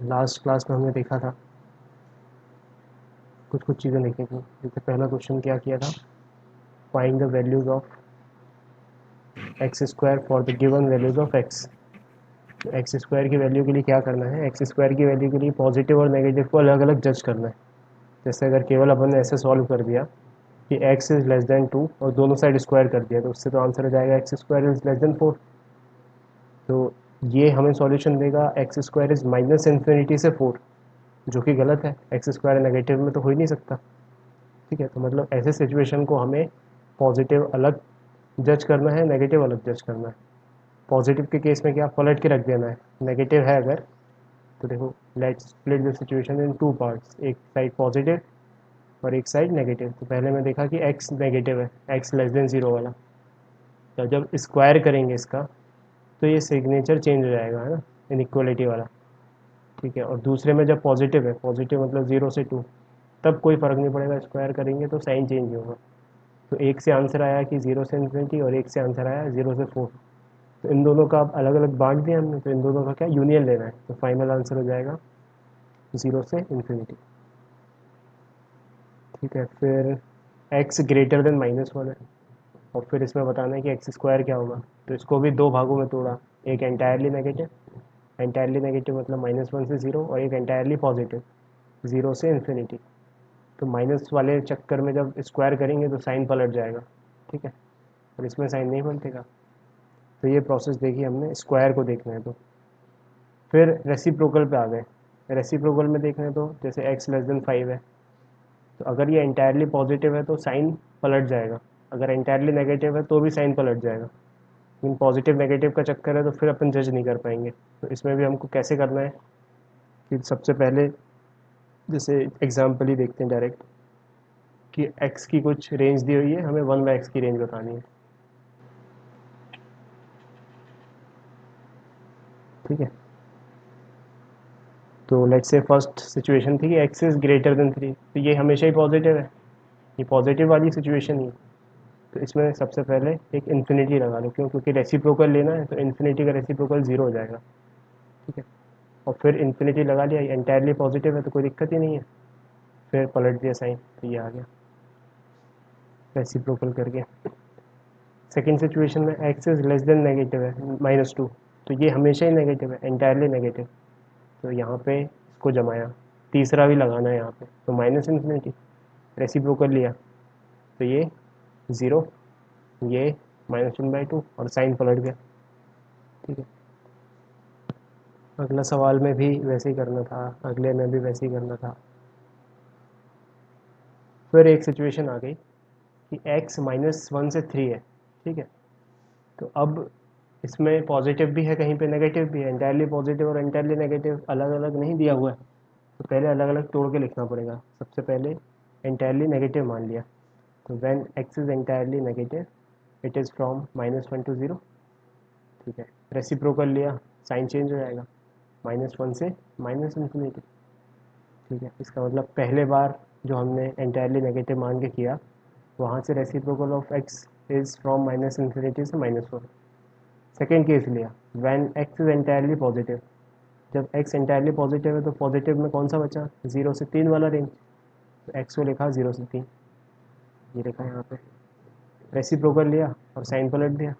Last class में हमने देखा था, कुछ कुछ चीज़ें देखी थी। जैसे पहला क्वेश्चन क्या किया था, find the values of x square for the given values of x. तो एक्स स्क्वायर की वैल्यू के लिए क्या करना है, एक्स स्क्वायर की वैल्यू के लिए पॉजिटिव और नेगेटिव को अलग अलग जज करना है। जैसे अगर केवल अपन ने ऐसे सॉल्व कर दिया कि एक्स इज़ लेस देन 2 और दोनों साइड स्क्वायर कर दिया, तो उससे तो आंसर हो जाएगा x square is less then 4। तो ये हमें सॉल्यूशन देगा x square is minus infinity से 4, जो कि गलत है, एक्स स्क्वायर नेगेटिव में तो हो ही नहीं सकता। ठीक है, तो मतलब ऐसे सिचुएशन को हमें पॉजिटिव अलग जज करना है, नेगेटिव अलग जज करना है। पॉजिटिव के केस में क्या, पलट के रख देना है। नेगेटिव है अगर, तो देखो, let's split the situation in two parts, एक साइड पॉजिटिव और एक साइड नेगेटिव। तो पहले मैं देखा कि एक्स नेगेटिव है, एक्स लेस देन ज़ीरो वाला। तो जब स्क्वायर करेंगे इसका, तो ये सिग्नेचर चेंज हो जाएगा, है ना, इनइक्वलिटी वाला। ठीक है, और दूसरे में जब पॉजिटिव है, पॉजिटिव मतलब 0 से 2, तब कोई फ़र्क नहीं पड़ेगा, स्क्वायर करेंगे तो साइन चेंज होगा। तो एक से आंसर आया कि 0 से इन्फिनिटी और एक से आंसर आया 0 से 4। तो इन दोनों का अब अलग अलग बांट दिया हमने, तो इन दोनों का क्या यूनियन लेना है। तो फाइनल आंसर हो जाएगा 0 से इन्फिनिटी। ठीक है, फिर एक्स ग्रेटर देन -1 है, और फिर इसमें बताना है कि एक्स स्क्वायर क्या होगा। तो इसको भी दो भागों में तोड़ा, एक एंटायरली नेगेटिव, एंटायरली नेगेटिव मतलब -1 से 0, और एक एंटायरली पॉजिटिव 0 से इन्फिनिटी। तो माइनस वाले चक्कर में जब स्क्वायर करेंगे तो साइन पलट जाएगा। ठीक है, और इसमें साइन नहीं पलटेगा। तो ये प्रोसेस देखी हमने, स्क्वायर को देखना है। तो फिर रेसिप्रोकल पे आ गए। रेसिप्रोकल में देखना है तो जैसे एक्स लेस देन 5 है, तो अगर ये एंटायरली पॉजिटिव है तो साइन पलट जाएगा, अगर एंटायरली नेगेटिव है तो भी साइन पलट जाएगा। लेकिन पॉजिटिव नेगेटिव का चक्कर है तो फिर अपन जज नहीं कर पाएंगे। तो इसमें भी हमको कैसे करना है कि सबसे पहले जैसे एग्जाम्पल ही देखते हैं डायरेक्ट, कि एक्स की कुछ रेंज दी हुई है, हमें 1/x की रेंज बतानी है। ठीक है, तो लेट्स से फर्स्ट सिचुएशन थी कि एक्स इज़ ग्रेटर देन 3, तो ये हमेशा ही पॉजिटिव है, ये पॉजिटिव वाली सिचुएशन ही है। तो इसमें सबसे पहले एक इन्फिनिटी लगा लो, क्यों, क्योंकि रेसिप्रोकल लेना है, तो इन्फिनिटी का रेसिप्रोकल 0 हो जाएगा। ठीक है, और फिर इन्फिनिटी लगा लिया, एंटायरली पॉजिटिव है तो कोई दिक्कत ही नहीं है। फिर पलट दिया साइन, तो ये आ गया रेसिप्रोकल करके। सेकेंड सिचुएशन में x is less then negative है, -2, तो ये हमेशा ही नेगेटिव है, एंटायरली नेगेटिव। तो यहाँ पे इसको जमाया, तीसरा भी लगाना है यहाँ पे, तो माइनस इन्फिनिटी, रेसिप्रोकल लिया, तो ये 0, ये -1/2, और साइन पलट गया। ठीक है, अगला सवाल में भी वैसे ही करना था, अगले में भी वैसे ही करना था। फिर एक सिचुएशन आ गई कि x -1 से 3 है। ठीक है, तो अब इसमें पॉजिटिव भी है, कहीं पे नेगेटिव भी है, एंटायरली पॉजिटिव और एंटायरली नेगेटिव अलग अलग नहीं दिया हुआ है। तो पहले अलग अलग तोड़ के लिखना पड़ेगा। सबसे पहले एंटायरली नेगेटिव मान लिया, तो when x is entirely negative it is from -1 to 0। ठीक है, रेसिप्रोकल लिया, साइन चेंज हो जाएगा, -1 से -इन्फिनिटी। ठीक है, इसका मतलब पहले बार जो हमने एंटायरली नेगेटिव मान के किया, वहाँ से reciprocal of x is from -infinity से -1। सेकेंड केस लिया, when x is entirely positive, जब एक्स एंटायरली पॉजिटिव है तो पॉजिटिव में कौन सा बचा, 0 से 3 वाला रेंज। तो एक्स को लिखा 0 से 3, ये लिखा यहाँ पे। रेसिप्रोकल लिया और साइन पलट दिया,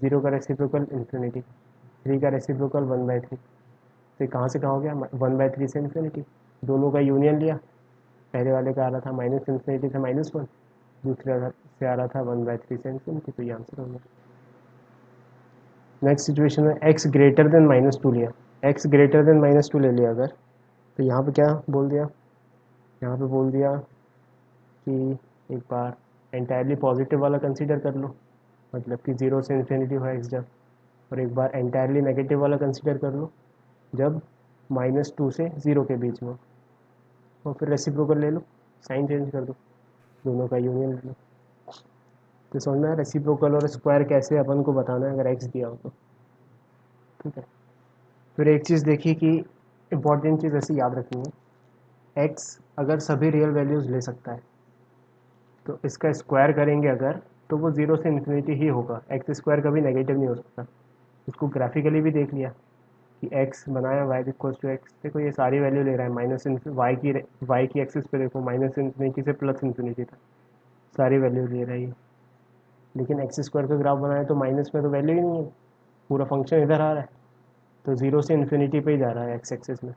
0 का रेसिप्रोकल इन्फिनिटी, 3 का रेसिप्रोकल 1/3। तो ये कहाँ से कहाँ हो गया, 1/3 से इन्फिनिटी। दोनों का यूनियन लिया, पहले वाले का आ रहा था -इन्फिनिटी से -1, दूसरे से आ रहा था 1/3 से इन्फिनिटी, तो ये आंसर हो गया। नेक्स्ट सिचुएशन में एक्स ग्रेटर देन -2 लिया, एक्स ग्रेटर देन -2 ले लिया अगर, तो यहाँ पे क्या बोल दिया, यहाँ पे बोल दिया कि एक बार एंटायरली पॉजिटिव वाला कंसीडर कर लो, मतलब कि 0 से इन्फिनिटी हो एक्स जब, और एक बार एंटायरली नेगेटिव वाला कंसीडर कर लो जब -2 से 0 के बीच में, और फिर रेसिप्रोकल ले लो, साइन चेंज कर दो, दोनों का यूनियन ले लो। तो समझ में आया रेसिप्रोकल और स्क्वायर कैसे अपन को बताना है अगर एक्स दिया हो तो। ठीक है, फिर एक चीज़ देखी कि इंपॉर्टेंट चीज़ ऐसी याद रखनी है, एक्स अगर सभी रियल वैल्यूज़ ले सकता है, तो इसका स्क्वायर करेंगे अगर, तो वो 0 से इन्फिनिटी ही होगा, एक्स स्क्वायर कभी नेगेटिव नहीं हो सकता। इसको ग्राफिकली भी देख लिया, कि x बनाया y इक्वल टू एक्स, देखो ये सारी वैल्यू ले रहा है माइनस वाई की एक्सिस पे देखो माइनस इन्फिनिटी से प्लस इन्फिनिटी तक सारी वैल्यू ले रहा है ये। लेकिन एक्स स्क्वायर का ग्राफ बनाया तो माइनस में तो वैल्यू ही नहीं है, पूरा फंक्शन इधर आ रहा है, तो जीरो से इन्फिनिटी पे ही जा रहा है एक्स एक्सिस में।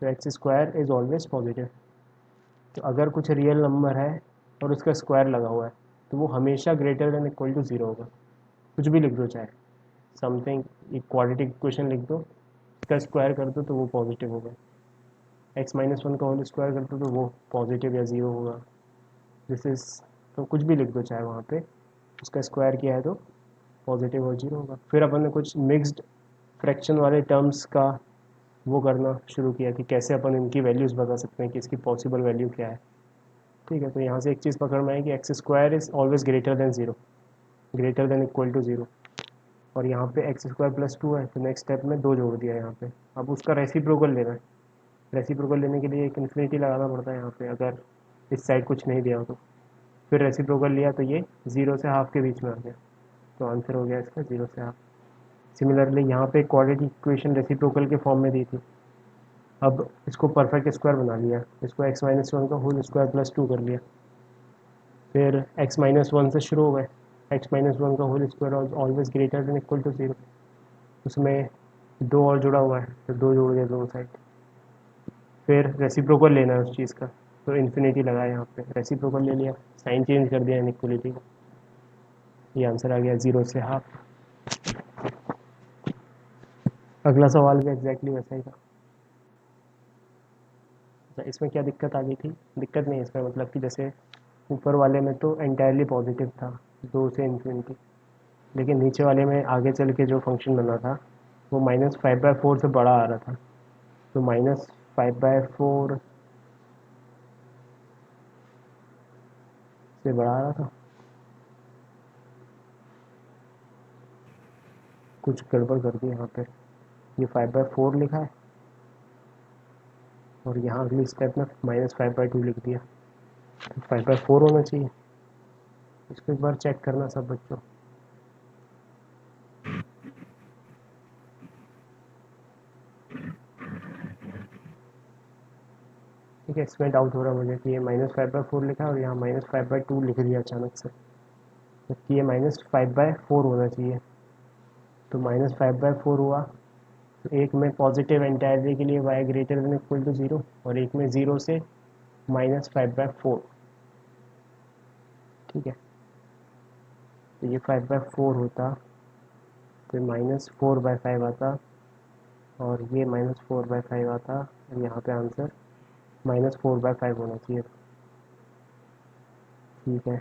तो x square is always positive. तो अगर कुछ रियल नंबर है और उसका स्क्वायर लगा हुआ है तो वो हमेशा greater than equal to zero होगा। कुछ भी लिख दो, चाहे समथिंग एक क्वाड्रेटिक इक्वेशन लिख दो, उसका स्क्वायर कर दो तो वो पॉजिटिव होगा। एक्स माइनस वन का होल स्क्वायर कर दो तो वो पॉजिटिव या ज़ीरो होगा। दिस इज़, तो कुछ भी लिख दो चाहे वहाँ पे, उसका स्क्वायर किया है तो पॉजिटिव और जीरो होगा। फिर अपन ने कुछ मिक्स्ड फ्रैक्शन वाले टर्म्स का वो करना शुरू किया कि कैसे अपन इनकी वैल्यूज़ बता सकते हैं कि इसकी पॉसिबल वैल्यू क्या है। ठीक है, तो यहाँ से एक चीज़ पकड़ में आई कि X square is always greater than zero, greater than equal to zero. और यहाँ पे एक्स स्क्वायर प्लस टू है तो नेक्स्ट स्टेप में दो जोड़ दिया यहाँ पे। अब उसका रेसिप्रोकल लेना है। रेसिप्रोकल लेने के लिए एक इन्फिनिटी लगाना पड़ता है यहाँ पे, अगर इस साइड कुछ नहीं दिया हो तो। फिर रेसिप्रोकल लिया तो ये ज़ीरो से हाफ के बीच में आ गया, तो आंसर हो गया इसका ज़ीरो से हाफ। सिमिलरली यहाँ पे क्वाड्रेटिक इक्वेशन रेसिप्रोकल के फॉर्म में दी थी, अब इसको परफेक्ट स्क्वायर बना लिया, इसको एक्स माइनस वन का होल स्क्वायर प्लस टू कर लिया। फिर एक्स माइनस वन से शुरू हो गए, एक्स माइनस वन का whole square always greater than equal to zero. उसमें दो और जुड़ा हुआ है तो दो जोड़ दिया दोनों साइड। फिर रेसिप्रोकल लेना है उस चीज़ का, तो इन्फिनिटी लगाया यहाँ पे, रेसिप्रोकल ले लिया, साइन चेंज कर दिया इनइक्वलिटी का, ये आंसर आ गया ज़ीरो से हाफ। अगला सवाल भी एग्जैक्टली वैसा ही था। तो इसमें क्या दिक्कत आ गई थी, दिक्कत नहीं इसमें, मतलब कि जैसे ऊपर वाले में तो एंटायरली पॉजिटिव था दो से इन्फिनिटी, लेकिन नीचे वाले में आगे चल के जो फंक्शन बना था वो माइनस फाइव बाई फोर से बड़ा आ रहा था। तो माइनस फाइव बाई फोर से बड़ा आ रहा था, कुछ गड़बड़ कर दी यहाँ पे। ये फाइव बाई फोर लिखा है और यहाँ अगली स्टेप में माइनस फाइव बाई टू लिख दिया, तो फाइव बाई फोर होना चाहिए। इसको एक बार चेक करना सब बच्चों। ठीक है, इसमें डाउट हो रहा है मुझे कि ये माइनस फाइव बाई फोर लिखा है और यहाँ माइनस फाइव बाई टू लिख दिया अचानक से, जबकि ये माइनस फाइव बाई फोर होना चाहिए। तो माइनस फाइव बाई फोर हुआ, तो एक में पॉजिटिव एंटायरली के लिए y greater than equal to zero और एक में ज़ीरो से माइनस फाइव बाई फोर। ठीक है, तो ये फाइव बाई फोर होता तो माइनस फोर बाई फाइव आता और ये माइनस फोर बाई फाइव आता, और यहाँ पे answer minus four by five होना चाहिए। ठीक है,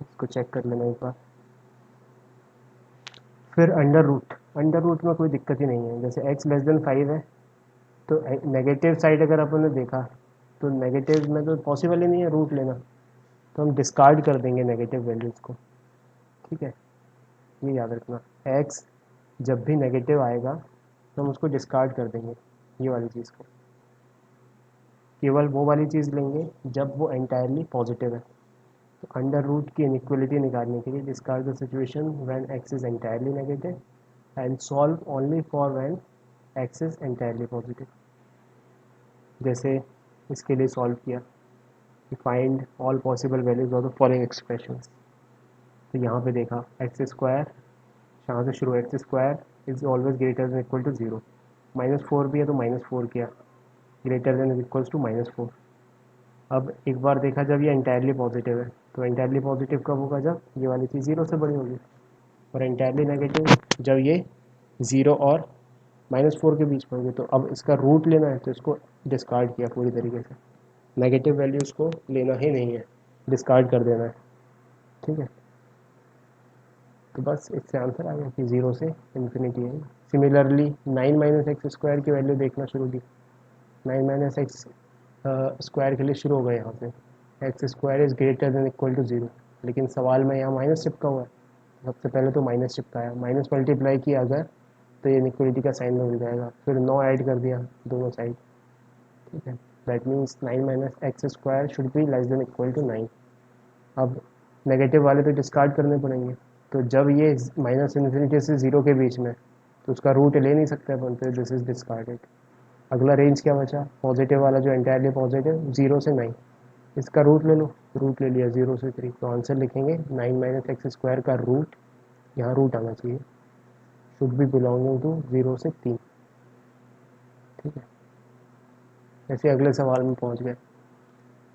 इसको चेक कर लेना एक बार। फिर अंडर रूट में कोई दिक्कत ही नहीं है, जैसे x लेस देन फाइव है तो नेगेटिव साइड अगर अपन ने देखा तो नेगेटिव में तो पॉसिबल ही नहीं है रूट लेना, तो हम डिस्कार्ड कर देंगे नेगेटिव वैल्यूज़ को। ठीक है, ये याद रखना, x जब भी नेगेटिव आएगा तो हम उसको डिस्कार्ड कर देंगे, ये वाली चीज़ को। केवल वो वाली चीज़ लेंगे जब वो एंटायरली पॉजिटिव है। तो अंडर रूट की इनइक्वलिटी निकालने के लिए discard the situation when x is entirely negative and solve only for when x is entirely positive. जैसे इसके लिए सॉल्व किया कि find all possible values of the following expressions. तो यहाँ पे देखा एक्स स्क्वायर, यहाँ से शुरू, X square is always greater than equal to zero, minus four भी है तो माइनस फोर किया, greater than is equals to minus four. अब एक बार देखा जब ये एंटायरली पॉजिटिव है, तो एंटायरली पॉजिटिव कब होगा, जब ये वाली चीज़ ज़ीरो से बड़ी होगी, और एंटायरली नेगेटिव जब ये ज़ीरो और माइनस फोर के बीच में होगी। तो अब इसका रूट लेना है तो इसको डिस्कार्ड किया पूरी तरीके से, नेगेटिव वैल्यूज़ को लेना ही नहीं है, डिस्कार्ड कर देना है। ठीक है, तो बस इससे आंसर आ गया कि ज़ीरो से इन्फिनिटी है। Similarly nine minus X square की वैल्यू देखना शुरू की, नाइन माइनस एक्स स्क्वायर के लिए शुरू हो गए यहाँ पे, X square is greater than equal to zero, लेकिन सवाल में यहाँ माइनस चिपका हुआ है। सबसे पहले तो माइनस चिपकाया, माइनस मल्टीप्लाई किया अगर तो ये इनइक्वलिटी का साइन बन जाएगा, फिर नौ ऐड कर दिया दोनों साइड। ठीक है, that means nine minus X square should be less than equal to nine. अब नेगेटिव वाले तो डिस्कार्ड करने पड़ेंगे, तो जब ये माइनस इन्फिनिटी से ज़ीरो के बीच में, तो उसका रूट ले नहीं सकते अपन, तो दिस इज डिस्कार्डेड। अगला रेंज क्या बचा, पॉजिटिव वाला जो एंटायरली पॉजिटिव 0 से 9, इसका रूट ले लो, रूट ले लिया 0 से 3, तो आंसर लिखेंगे 9 माइनस एक्स स्क्वायर का रूट, यहाँ रूट आना चाहिए, शुड बी बिलोंगिंग टू 0 से 3। ठीक है, ऐसे अगले सवाल में पहुँच गए।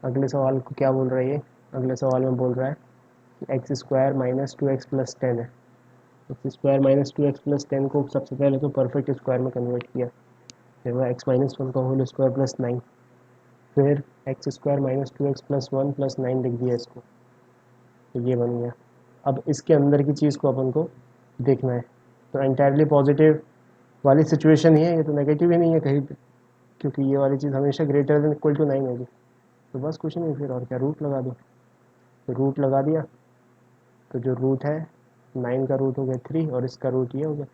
अगले सवाल को क्या बोल रहा है ये, अगले सवाल में बोल रहा है कि X square minus 2x plus 10 है। X square minus 2x plus 10 को सबसे पहले तो परफेक्ट स्क्वायर में कन्वर्ट किया, फिर वह एक्स माइनस वन का होल स्क्वायर प्लस 9, फिर x square minus 2x plus 1 plus 9 लिख दिया इसको, तो ये बन गया। अब इसके अंदर की चीज़ को अपन को देखना है, तो एंटायरली पॉजिटिव वाली सिचुएशन ही है, ये तो नेगेटिव ही नहीं है कहीं पे, क्योंकि ये वाली चीज़ हमेशा ग्रेटर देन इक्वल टू 9 होगी। तो बस कुछ नहीं, फिर और क्या, रूट लगा दो, तो रूट लगा दिया, तो जो रूट है 9 का रूट हो गया 3 और इसका रूट ये हो गया,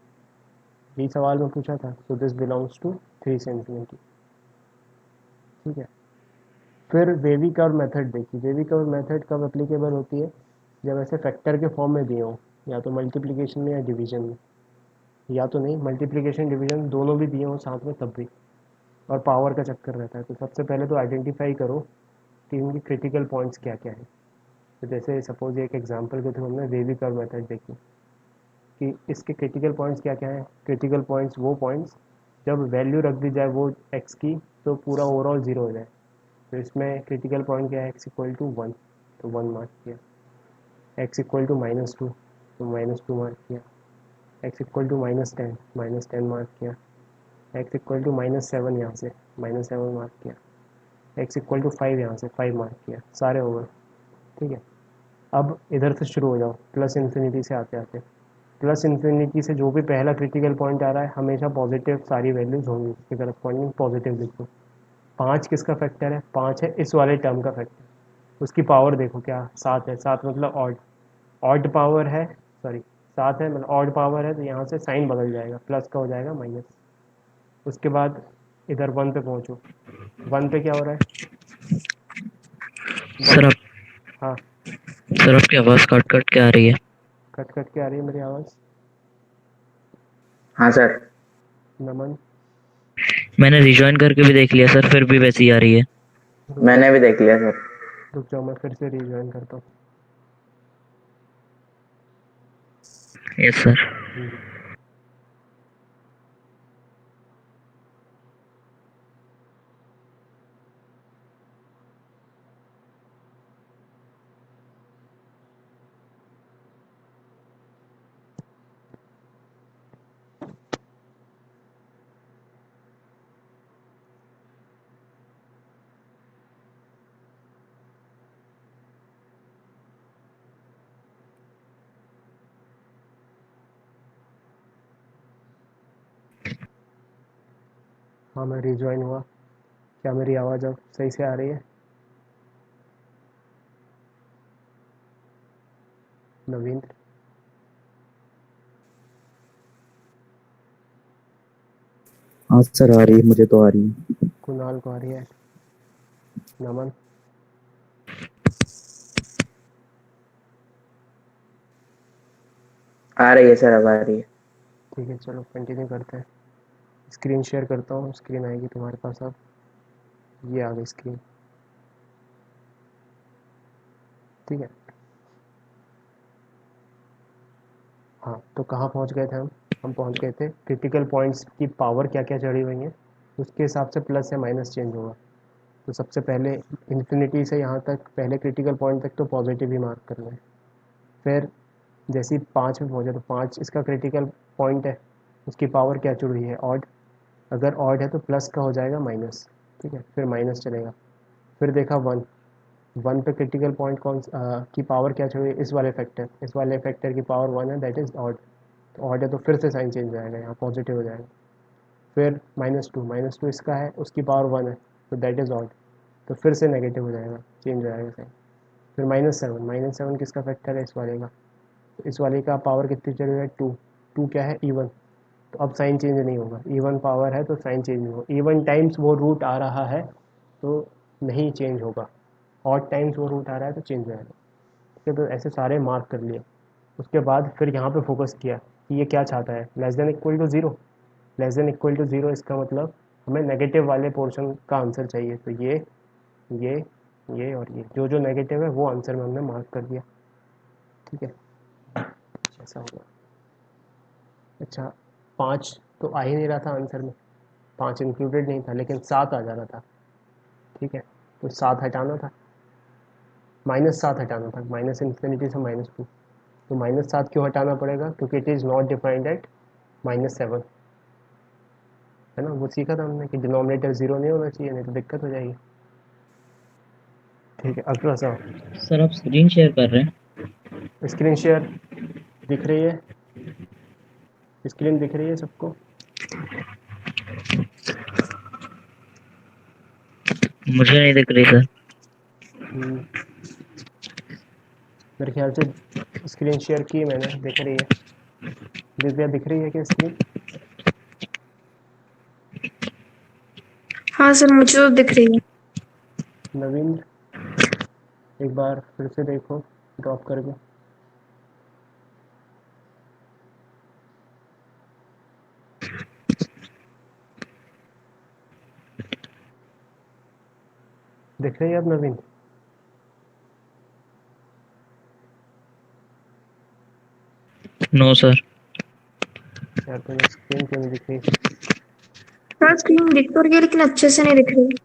यही सवाल में पूछा था। सो दिस बिलोंग्स टू 3 से इन्फिनिटी। ठीक है, फिर वेवी कर्व मेथड देखिए। वेवी कर्व मेथड कब एप्लीकेबल होती है, जब ऐसे फैक्टर के फॉर्म में दिए हों, या तो मल्टीप्लिकेशन में या डिवीजन में, या तो नहीं मल्टीप्लिकेशन डिवीजन दोनों भी दिए हों साथ में तब भी, और पावर का चक्कर रहता है। तो सबसे पहले तो आइडेंटिफाई करो कि इनकी क्रिटिकल पॉइंट्स क्या क्या है। तो जैसे सपोज एक एग्जांपल के थ्रू हमने वेवी कर्व मेथड देखी कि इसके क्रिटिकल पॉइंट्स क्या क्या हैं। क्रिटिकल पॉइंट्स वो पॉइंट्स जब वैल्यू रख दी जाए वो एक्स की, तो पूरा ओवरऑल ज़ीरो हो जाए। तो इसमें क्रिटिकल पॉइंट क्या है, एक्स इक्वल टू 1, तो 1 मार्क किया। एक्स इक्वल टू -2, तो -2 मार्क किया। एक्स इक्वल टू -10, -10 मार्क किया। एक्स इक्वल टू -7 यहाँ से -7 मार्क किया। एक्स इक्वल टू 5 यहाँ से 5 मार्क किया, सारे ओवर। ठीक है, अब इधर से शुरू हो जाओ, प्लस इन्फिनिटी से आते आते। प्लस इन्फिनिटी से जो भी पहला क्रिटिकल पॉइंट आ रहा है हमेशा पॉजिटिव सारी वैल्यूज होंगी, उसके करस्पॉन्डिंग पॉजिटिव लिख दो। 5 किसका फैक्टर है, 5 है इस वाले टर्म का फैक्टर। उसकी पावर देखो क्या, 7 है, 7 मतलब ऑड, ऑड पावर है, सॉरी 7 है मतलब ऑड पावर है, तो यहाँ से साइन बदल जाएगा, प्लस का हो जाएगा माइनस। उसके बाद इधर 1 पे पहुँचो, 1 पे क्या हो रहा है, सर 1, आप हाँ सर आपकी आवाज़ कट कट के आ रही है। कट कट के आ रही है मेरी आवाज़। हाँ सर, नमन, मैंने रिजॉइन करके भी देख लिया सर, फिर भी वैसी आ रही है। रुक जाओ, मैंने भी देख लिया सर। रुक जाओ मैं फिर से रिज्वाइन करता यस सर। हूँ। हाँ मैं रिज्वाइन हुआ, क्या मेरी आवाज़ अब सही से आ रही है। नवीन, हाँ सर, आ रही है, मुझे तो आ रही है। कुणाल को आ रही है। नमन, आ रही है सर, अब आ रही है। ठीक है चलो कंटिन्यू करते हैं। स्क्रीन शेयर करता हूँ, स्क्रीन आएगी तुम्हारे पास अब, ये आ गई स्क्रीन। ठीक है, हाँ तो कहाँ पहुँच गए थे हम पहुँच गए थे क्रिटिकल पॉइंट्स की पावर क्या क्या चढ़ी हुई हैं, उसके हिसाब से प्लस या माइनस चेंज होगा। तो सबसे पहले इन्फिनिटी से यहाँ तक पहले क्रिटिकल पॉइंट तक तो पॉजिटिव ही मार्क करना है। फिर जैसे ही 5 में पहुँचे तो 5 इसका क्रिटिकल पॉइंट है, उसकी पावर क्या जुड़ रही है, ऑड। अगर ऑड है तो प्लस का हो जाएगा माइनस। ठीक है, फिर माइनस चलेगा। फिर देखा 1, 1 पे क्रिटिकल पॉइंट की पावर क्या चाहिए, इस वाले फैक्टर की पावर 1 है, दैट इज़ ऑड। तो ऑड है तो फिर से साइन चेंज हो जाएगा, यहाँ पॉजिटिव हो जाएगा। फिर -2 इसका है, उसकी पावर 1 है, तो दैट इज़ ऑड, तो फिर से नेगेटिव हो जाएगा, चेंज हो जाएगा साइन। फिर -7 किसका फैक्टर है, इस वाले का। तो इस वाले का पावर कितनी चली है, 2, 2 क्या है, इवन। तो अब साइन चेंज नहीं होगा, इवन पावर है तो साइन चेंज नहीं होगा। इवन टाइम्स वो रूट आ रहा है तो नहीं चेंज होगा, ऑड टाइम्स वो रूट आ रहा है तो चेंज हो जाएगा। ठीक है, तो ऐसे सारे मार्क कर लिए। उसके बाद फिर यहाँ पे फोकस किया कि ये क्या चाहता है, less than equal to zero. Less than equal to zero इसका मतलब हमें नेगेटिव वाले पोर्शन का आंसर चाहिए। तो ये ये और ये जो जो नेगेटिव है वो आंसर में हमने मार्क कर दिया। ठीक है, ऐसा होगा। अच्छा, 5 तो आ ही नहीं रहा था आंसर में, 5 इंक्लूडेड नहीं था, लेकिन 7 आ जाना था। ठीक है, तो 7 हटाना था, -7 हटाना था, माइनस इन्फिनिटी से -2। तो -7 क्यों हटाना पड़ेगा, क्योंकि it is not defined at -7, है ना। वो सीखा था हमने कि डिनोमिनेटर 0 नहीं होना चाहिए, नहीं तो दिक्कत हो जाएगी। ठीक है, अगला सवाल। सर आप स्क्रीन शेयर कर रहे हैं? स्क्रीन शेयर दिख रही है, स्क्रीन दिख रही है सबको? मुझे नहीं दिख रही सर। हम्म, मेरे ख्याल से स्क्रीन शेयर की मैंने, दिख रही है। दिव्या दिख रही है क्या स्क्रीन? हाँ सर, मुझे तो दिख रही है। नवीन, एक बार फिर से देखो ड्रॉप करके। दिख रही है अब नवीन? No sir. यार तुम्हें स्क्रीन क्यों नहीं दिख रही? हाँ, स्क्रीन दिख तो रही है लेकिन अच्छे से नहीं दिख रही।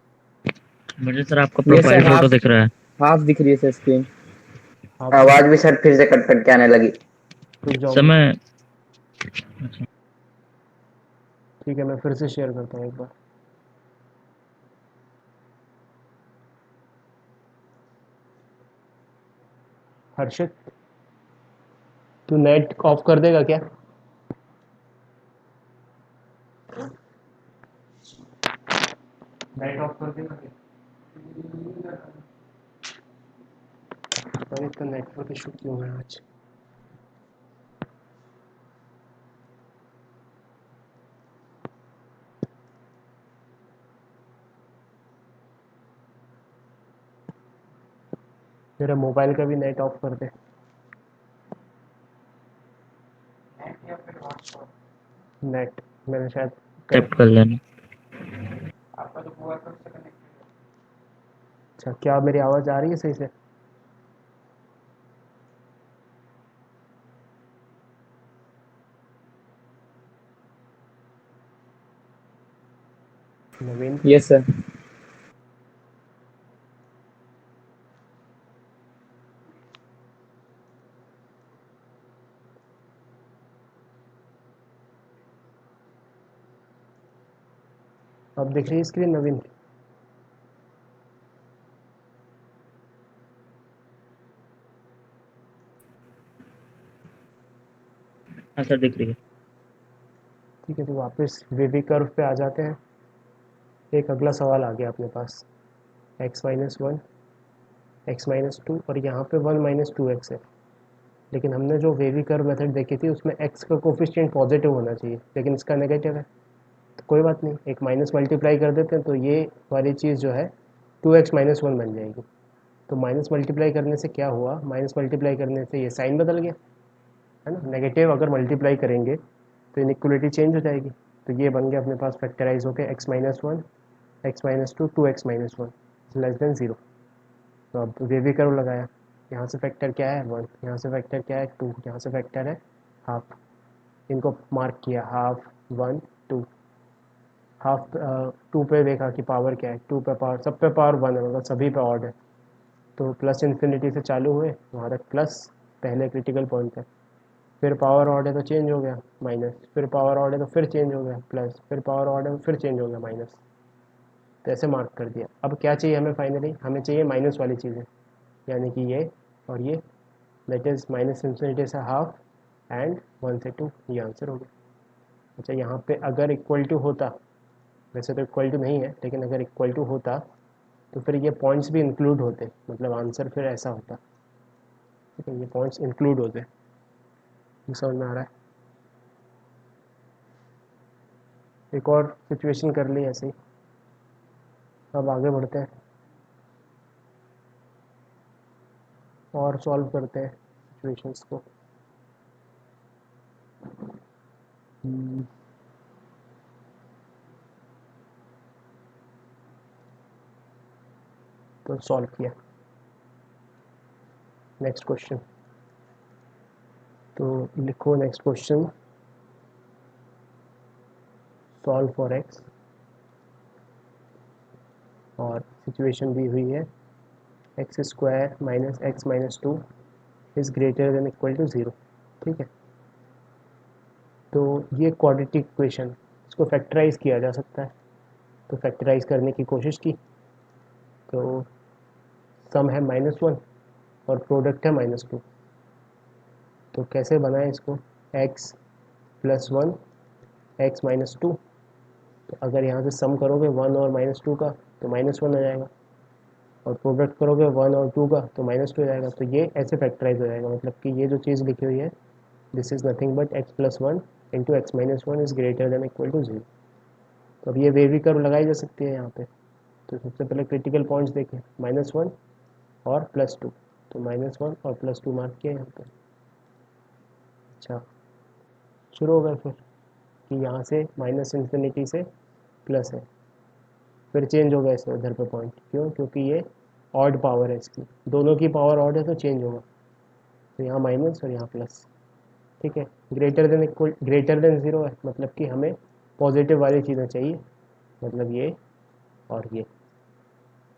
मुझे सर आपका ये प्रोफाइल सर फोटो हाफ दिख रहा है। हाफ दिख रही है सर स्क्रीन। आप आवाज भी सर फिर से कट कट के आने लगी। रुक जाओ सर मैं ठीक है, मैं फिर से शेयर करता हूँ एक बार। हर्षित, तू नेट ऑफ कर देगा क्या? नेट ऑफ कर देगा क्या? पता नहीं इसका नेटवर्क इशू क्यों है आज। मेरा मोबाइल का भी नेट ऑफ कर दे। नेट मैंने शायद टैप कनेक्ट। कर लेना। अच्छा, क्या मेरी आवाज़ आ रही है सही से? नवीन, यस सर। अब दिख रही है स्क्रीन नवीन? हाँ सर दिख रही है। ठीक है, तो वापस वेवी कर्व पे आ जाते हैं। एक अगला सवाल आ गया अपने पास, x-1, x-2 और यहाँ पे 1-2x है। लेकिन हमने जो वेवी कर्व मेथड देखी थी उसमें x का कोफिशिएंट पॉजिटिव होना चाहिए, लेकिन इसका नेगेटिव है। तो कोई बात नहीं, एक माइनस मल्टीप्लाई कर देते हैं, तो ये वाली चीज़ जो है 2x-1 बन जाएगी। तो माइनस मल्टीप्लाई करने से क्या हुआ, माइनस मल्टीप्लाई करने से ये साइन बदल गया, है ना। नेगेटिव अगर मल्टीप्लाई करेंगे तो इनइक्वलिटी चेंज हो जाएगी। तो ये बन गया अपने पास फैक्टराइज होकर x-1, x-2, 2x-1 less than 0। तो अब वेवी कर्व लगाया, यहाँ से फैक्टर क्या है 1, यहाँ से फैक्टर क्या है 2, यहाँ से फैक्टर है हाफ। इनको मार्क किया, हाफ 1 2। हाफ 2 पे देखा कि पावर क्या है, 2 पे पावर, सब पे पावर 1 है, मतलब सभी पे ऑड है। तो प्लस इन्फिनिटी से चालू हुए वहाँ तक प्लस, पहले क्रिटिकल पॉइंट है। फिर पावर ऑड है तो चेंज हो गया माइनस, फिर पावर ऑड है तो फिर चेंज हो गया प्लस, फिर पावर ऑड है तो फिर चेंज हो गया माइनस। तो ऐसे मार्क कर दिया। अब क्या चाहिए हमें फाइनली, हमें चाहिए माइनस वाली चीज़ें, यानी कि ये और ये, दैट इज़ माइनस इन्फिनिटी से हाफ एंड 1 से 2, ये आंसर हो गया। अच्छा, यहाँ पे अगर इक्वल टू होता, वैसे तो इक्वल टू नहीं है, लेकिन अगर इक्वल टू होता तो फिर ये पॉइंट्स भी इंक्लूड होते, मतलब आंसर फिर ऐसा होता। ठीक है, ये पॉइंट्स इंक्लूड होते। ये समझ में आ रहा है? एक और सिचुएशन कर ली ऐसे ही। अब आगे बढ़ते हैं और सॉल्व करते हैं सिचुएशंस को। तो सॉल्व किया। नेक्स्ट क्वेश्चन, तो लिखो next question, solve for X, और सिचुएशन दी हुई है X square minus X minus two is greater than equal to zero. ठीक है, तो ये क्वाड्रेटिक इक्वेशन, इसको फैक्टराइज किया जा सकता है। तो फैक्टराइज करने की कोशिश की, तो सम है -1 और प्रोडक्ट है -2। तो कैसे बनाएं इसको, x + 1 x - 2। तो अगर यहाँ से सम करोगे 1 और -2 का तो -1 आ जाएगा, और प्रोडक्ट करोगे 1 और 2 का तो -2 आ जाएगा। तो ये ऐसे फैक्टराइज हो जाएगा, मतलब कि ये जो चीज़ लिखी हुई है this is nothing but x + 1 into X minus one is greater than equal to 0। तो अब ये वेवी कर्व लगाई जा सकती है यहाँ पे। तो सबसे पहले क्रिटिकल पॉइंट्स देखें, -1 और +2। तो -1 और +2 मार्क किया यहाँ पे। अच्छा, शुरू हो गए फिर कि यहाँ से -∞ से प्लस है, फिर चेंज हो गया इसमें उधर पे पॉइंट। क्यों? क्योंकि ये ऑड पावर है इसकी, दोनों की पावर ऑड है तो चेंज होगा। तो यहाँ माइनस और यहाँ प्लस। ठीक है, ग्रेटर देन ज़ीरो है, मतलब कि हमें पॉजिटिव वाली चीज़ें चाहिए, मतलब ये और ये।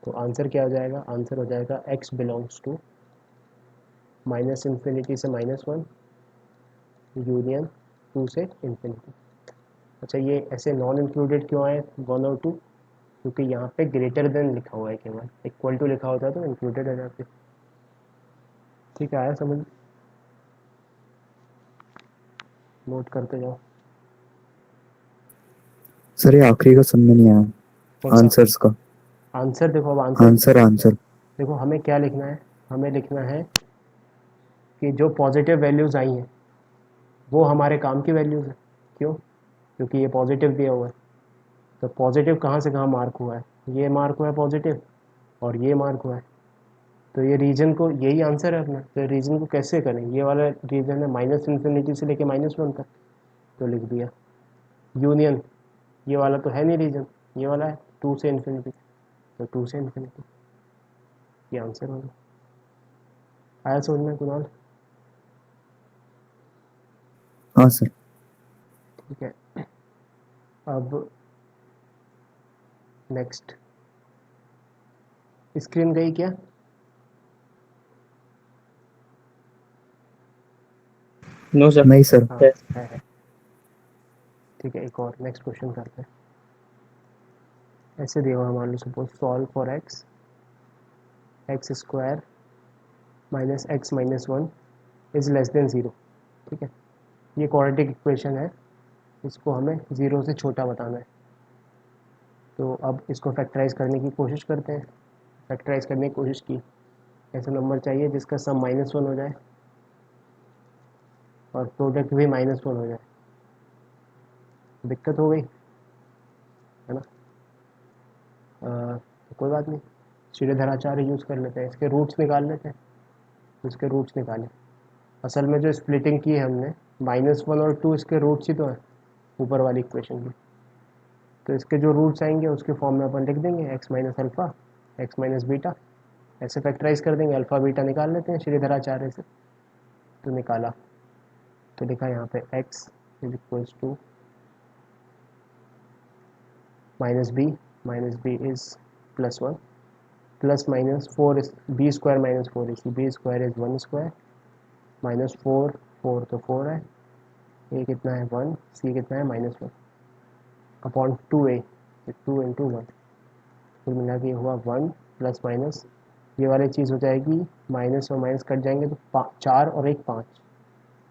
तो आंसर क्या हो जाएगा, आंसर हो जाएगा x बिलोंग्स टू -∞ से -1 यूनियन 2 से इन्फिनिटी। अच्छा, ये ऐसे नॉन इंक्लूडेड क्यों आए 1 और 2? क्योंकि यहाँ पे ग्रेटर देन लिखा हुआ है, केवल इक्वल टू लिखा होता है तो इंक्लूडेड हो जाते। ठीक है, आया समझ? नोट करते जाओ। सर ये आखिरी का समझ में नहीं आया, कौन सा आंसर्स का। आंसर? देखो, अब आंसर आंसर देखो, हमें क्या लिखना है, हमें लिखना है कि जो पॉजिटिव वैल्यूज़ आई हैं वो हमारे काम की वैल्यूज़ है। क्यों? क्योंकि ये पॉजिटिव दिया हुआ है। तो पॉजिटिव कहाँ से कहाँ मार्क हुआ है, ये मार्क हुआ है पॉजिटिव और ये मार्क हुआ है। तो ये रीजन को, यही आंसर है अपना। तो रीजन को कैसे करें, ये वाला रीजन है -∞ से लेके -1 तक, तो लिख दिया यूनियन। ये वाला तो है नहीं रीजन, ये वाला है 2 से इन्फिनिटी, तो 2 से इन्फिनिटी, ये आंसर होगा। आया समझ में कुणाल? हाँ सर। ठीक है, अब नेक्स्ट, स्क्रीन गई क्या? No sir. नहीं सर। हाँ, है। ठीक है, एक और नेक्स्ट क्वेश्चन करते हैं। ऐसे दिया हुआ, मान लो suppose solve for X square minus X minus one is less than zero. ठीक है, ये क्वाड्रेटिक इक्वेशन है, इसको हमें ज़ीरो से छोटा बताना है। तो अब इसको फैक्टराइज करने की कोशिश करते हैं। फैक्टराइज करने की कोशिश की, ऐसा नंबर चाहिए जिसका सम -1 हो जाए और प्रोडक्ट भी -1 हो जाए। दिक्कत हो गई है ना? तो कोई बात नहीं, श्रीधराचार्य यूज़ कर लेते हैं, इसके रूट्स निकाल लेते हैं। तो इसके रूट्स निकालें। असल में जो स्प्लिटिंग की है हमने, -1 और 2 इसके रूट्स ही तो हैं ऊपर वाली इक्वेशन की। तो इसके जो रूट्स आएंगे उसके फॉर्म में अपन लिख देंगे x minus alpha x minus beta, ऐसे फैक्टराइज कर देंगे। अल्फ़ा बीटा निकाल लेते हैं श्रीधराचार्य से। तो निकाला, तो लिखा यहाँ पे x is equals to minus B is +1 plus minus 4 B square minus 4 is B square is 1 square -4 4 तो 4 है, ए कितना है 1, सी कितना है -1 अपॉन 2a, 2 इंटू 1, कुल मिला के हुआ 1 प्लस माइनस, ये वाली चीज़ हो जाएगी, माइनस और माइनस कट जाएंगे तो 4 और 1 5,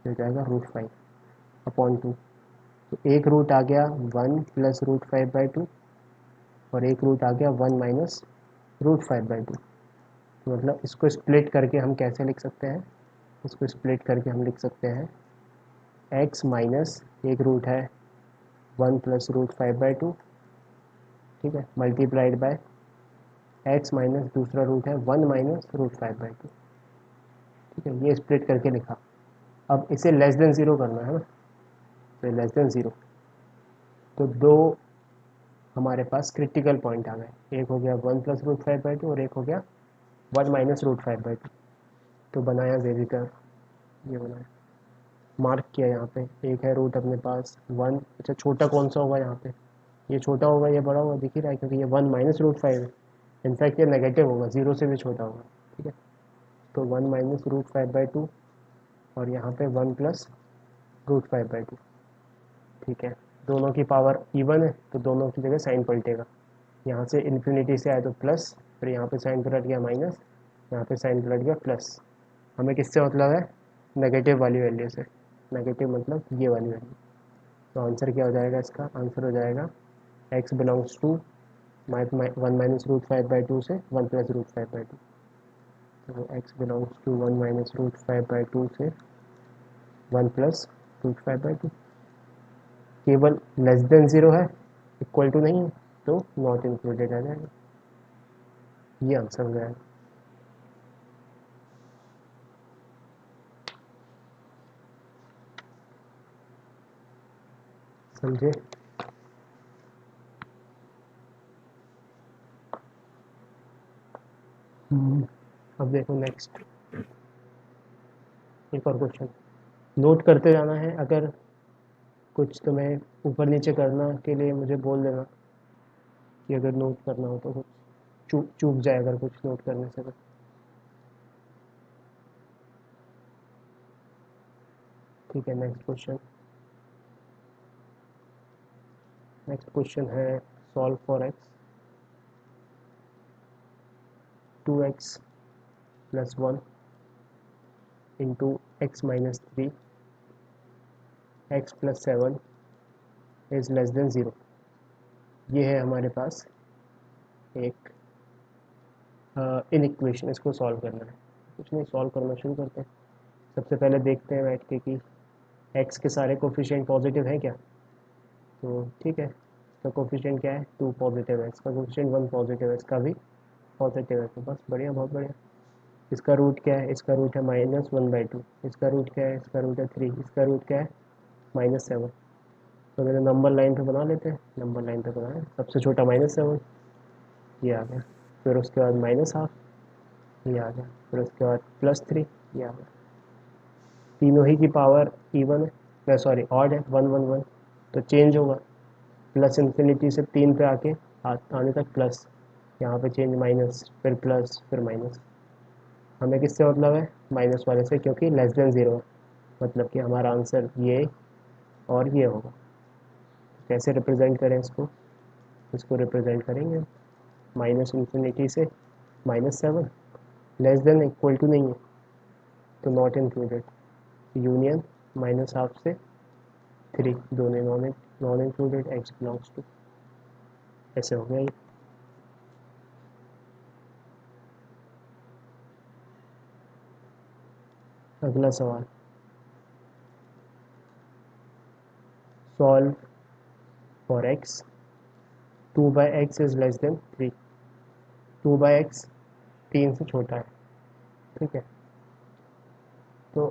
हो जाएगा √5 अपॉन 2। तो एक रूट आ गया 1 प्लस √5/2 और एक रूट आ गया 1 माइनस √5/2। तो मतलब इसको स्प्लिट करके हम कैसे लिख सकते हैं, इसको स्प्लिट करके हम लिख सकते हैं x माइनस एक रूट है 1 प्लस √5/2, ठीक है, मल्टीप्लाइड बाय x माइनस दूसरा रूट है 1 माइनस √5/2। ठीक है, ये स्प्लिट करके लिखा। अब इसे लेस देन ज़ीरो करना है ना, तो लेस देन 0। तो दो हमारे पास क्रिटिकल पॉइंट आ गए, एक हो गया 1+√5/2 और एक हो गया 1-√5/2। तो बनाया जेबी कर्व, ये बनाया, मार्क किया यहाँ पे। एक है रूट अपने पास 1, अच्छा छोटा कौन सा होगा यहाँ पे, ये छोटा होगा ये बड़ा होगा, दिख ही रहा है क्योंकि ये 1-√5 है। इनफैक्ट ये नेगेटिव होगा, 0 से भी छोटा होगा, ठीक है। तो 1-√5/2 और यहाँ पे 1+√5/2, ठीक है। दोनों की पावर इवन है तो दोनों की जगह साइन पलटेगा। यहाँ से इन्फिनिटी से आए तो प्लस, फिर यहाँ पे साइन पलट गया माइनस, यहाँ पे साइन पलट गया प्लस। हमें किससे मतलब है, नेगेटिव वाली वैल्यू से। नेगेटिव मतलब ये वाली वैल्यू। तो आंसर क्या हो जाएगा इसका, आंसर हो जाएगा x बिलोंग्स टू 1-√5/2 से 1+√5/2। तो x बिलोंग्स टू 1-√5/2 से 1+√5/2। केवल लेस देन 0 है, इक्वल टू नहीं है, तो नॉट इंक्लूडेड आ जाएगा। ये आंसर हो जाएगा। समझे? अब देखो नेक्स्ट, एक और क्वेश्चन। नोट करते जाना है, अगर कुछ तुम्हें ऊपर नीचे करना के लिए मुझे बोल देना कि अगर नोट करना हो तो कुछ चूक जाए अगर कुछ नोट करने से। ठीक है, नेक्स्ट क्वेश्चन। नेक्स्ट क्वेश्चन है solve for x 2x+1 into x-3 x+7 is less than 0। ये है हमारे पास एक इन इक्वेशन, इसको सॉल्व करना है। कुछ नहीं, सॉल्व करना शुरू करते हैं। सबसे पहले देखते हैं बैठ के कि x के सारे कोफिशिएंट पॉजिटिव हैं क्या। तो ठीक है, इसका कोफिशिएंट क्या है, 2 पॉजिटिव है, इसका कोफिशिएंट 1 पॉजिटिव है, इसका भी पॉजिटिव है। तो बस बढ़िया, बहुत बढ़िया। इसका रूट क्या है, इसका रूट है -1/2। इसका रूट क्या है, इसका रूट है 3। इसका रूट क्या है, -7। तो मैंने नंबर लाइन पे बना लेते हैं, नंबर लाइन पे बनाया, सबसे छोटा -7 ये आ गया, फिर उसके बाद -12 ये आ गया, फिर उसके बाद +3 ये आ गया। तीनों ही की पावर इवन है, सॉरी ऑड है, 1 1 1, तो चेंज होगा। प्लस इन्फिनिटी से 3 पे आके आने तक प्लस, यहाँ पे चेंज माइनस, फिर प्लस, फिर माइनस। हमें किससे मतलब है, माइनस वाले से, क्योंकि लेस देन 0 है, मतलब कि हमारा आंसर ये और ये होगा। कैसे रिप्रेजेंट करें इसको, इसको रिप्रेजेंट करेंगे माइनस इन्फिनिटी से -7, लेस देन इक्वल टू नहीं है तो नॉट इंक्लूडेड, यूनियन -12 से 3, दोनों non included, X belongs to, ऐसे हो गया ये। अगला सवाल, solve for x 2/x is less than 3। 2/x 3 से छोटा है, ठीक है। तो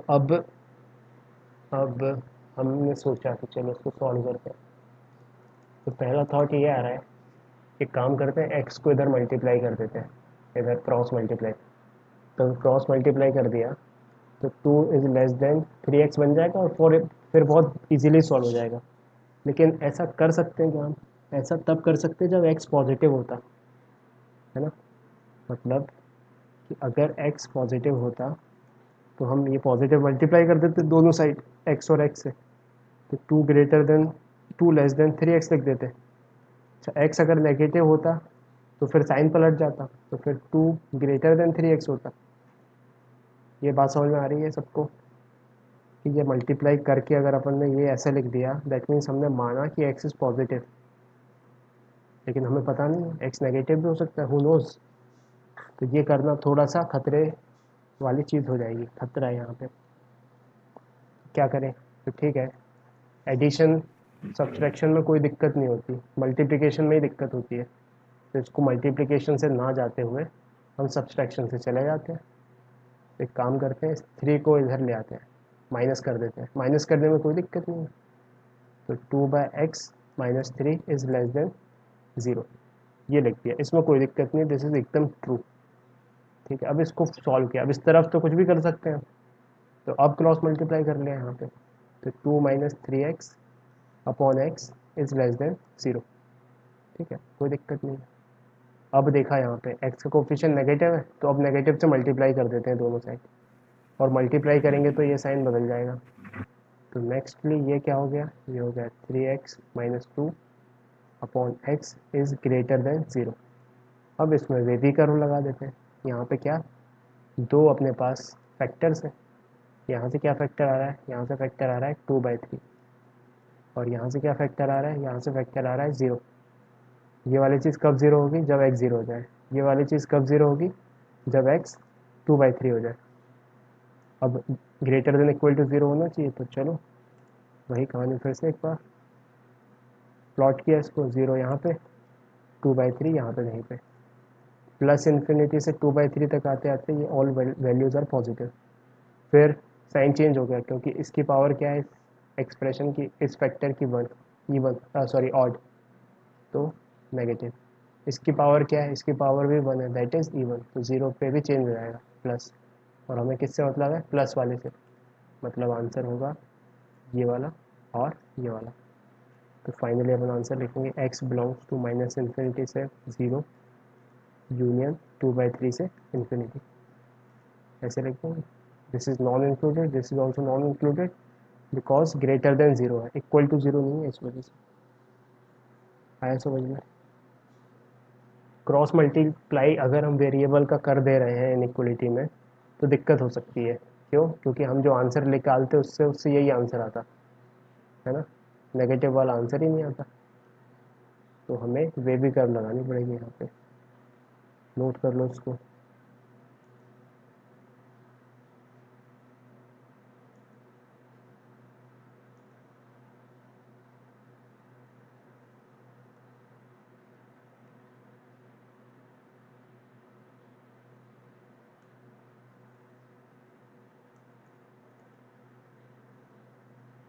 अब हमने सोचा कि चलो इसको सॉल्व करते हैं। तो पहला थॉट ये आ रहा है, एक काम करते हैं, x को इधर मल्टीप्लाई कर देते हैं, इधर क्रॉस मल्टीप्लाई। तो क्रॉस मल्टीप्लाई कर दिया तो 2 इज लेस देन 3x बन जाएगा और फिर बहुत इजीली सॉल्व हो जाएगा। लेकिन ऐसा कर सकते हैं कि हम ऐसा तब कर सकते हैं जब x पॉजिटिव होता है ना, मतलब कि अगर x पॉजिटिव होता तो हम ये पॉजिटिव मल्टीप्लाई कर देते दोनों साइड, x और x से, तो 2 लेस देन 3x लिख देते। अच्छा, x अगर नेगेटिव होता तो फिर साइन पलट जाता, तो फिर 2 ग्रेटर देन 3x होता। ये बात समझ में आ रही है सबको कि ये मल्टीप्लाई करके अगर अपन ने ये ऐसे लिख दिया, दैट मीन्स हमने माना कि x इज़ पॉजिटिव, लेकिन हमें पता नहीं है x नेगेटिव भी हो सकता है, हु नोज। तो ये करना थोड़ा सा खतरे वाली चीज़ हो जाएगी, खतरा है यहाँ पे। क्या करें, तो ठीक है, एडिशन सब्सट्रैक्शन में कोई दिक्कत नहीं होती, मल्टीप्लिकेशन में ही दिक्कत होती है। तो इसको मल्टीप्लिकेशन से ना जाते हुए हम सब्सट्रैक्शन से चले जाते हैं। एक काम करते हैं, 3 को इधर ले आते हैं, माइनस कर देते हैं, माइनस करने में कोई दिक्कत नहीं है। तो 2/x-3 इज़ लेस देन 0, ये लिख दिया, इसमें कोई दिक्कत नहीं, दिस इज एकदम ट्रू। ठीक है, अब इसको सॉल्व किया, अब इस तरफ तो कुछ भी कर सकते हैं, तो अब क्रॉस मल्टीप्लाई कर लिया यहाँ पे, तो 2 - 3x upon x is less than 0। ठीक है, कोई दिक्कत नहीं है। अब देखा यहाँ पे x का कोफिशिएंट नेगेटिव है, तो अब नेगेटिव से मल्टीप्लाई कर देते हैं दोनों साइड, और मल्टीप्लाई करेंगे तो ये साइन बदल जाएगा। तो नेक्स्टली ये क्या हो गया, ये हो गया 3x - 2 upon x is greater than 0। अब इसमें वे भी कर्व लगा देते हैं। यहाँ पे क्या, दो अपने पास फैक्टर्स हैं, यहाँ से क्या फैक्टर आ रहा है, यहाँ से फैक्टर आ रहा है 2/3, और यहाँ से क्या फैक्टर आ रहा है, यहाँ से फैक्टर आ रहा है 0। ये वाली चीज़ कब 0 होगी, जब x 0 हो जाए। ये वाली चीज़ कब 0 होगी, जब x 2/3 हो जाए। अब ग्रेटर देन इक्वल टू 0 होना चाहिए, तो चलो वही कहानी फिर से एक बार प्लॉट किया इसको, 0 यहाँ पे, 2/3 यहाँ पे, कहीं पे प्लस इन्फिनिटी से 2/3 तक आते आते ये ऑल वैल्यूज़ आर पॉजिटिव। फिर साइन चेंज हो गया, क्योंकि इसकी पावर क्या है, एक्सप्रेशन की, इस फैक्टर की 1, इवन सॉरी ऑड, तो नेगेटिव। इसकी पावर क्या है, इसकी पावर भी 1 है, दैट इज़ इवन, तो 0 पे भी चेंज हो जाएगा प्लस, और हमें किससे मतलब है, प्लस वाले से, मतलब आंसर होगा ये वाला और ये वाला। तो फाइनली अपन आंसर लिखेंगे x belongs to minus infinity से 0 यूनियन 2/3 से इन्फिनिटी, ऐसे लिख देंगे। This is non included, this is also non included, because greater than 0 है, इक्वल टू 0 नहीं है, इस वजह से। आया समझ में। क्रॉस मल्टीप्लाई अगर हम वेरिएबल का कर दे रहे हैं इनइक्वलिटी में, तो दिक्कत हो सकती है। क्यों, क्योंकि हम जो आंसर निकालते उससे उससे यही आंसर आता है ना, नेगेटिव वाला आंसर ही नहीं आता। तो हमें वे भी कर्व लगानी पड़ेगी यहाँ पे, नोट कर लो इसको।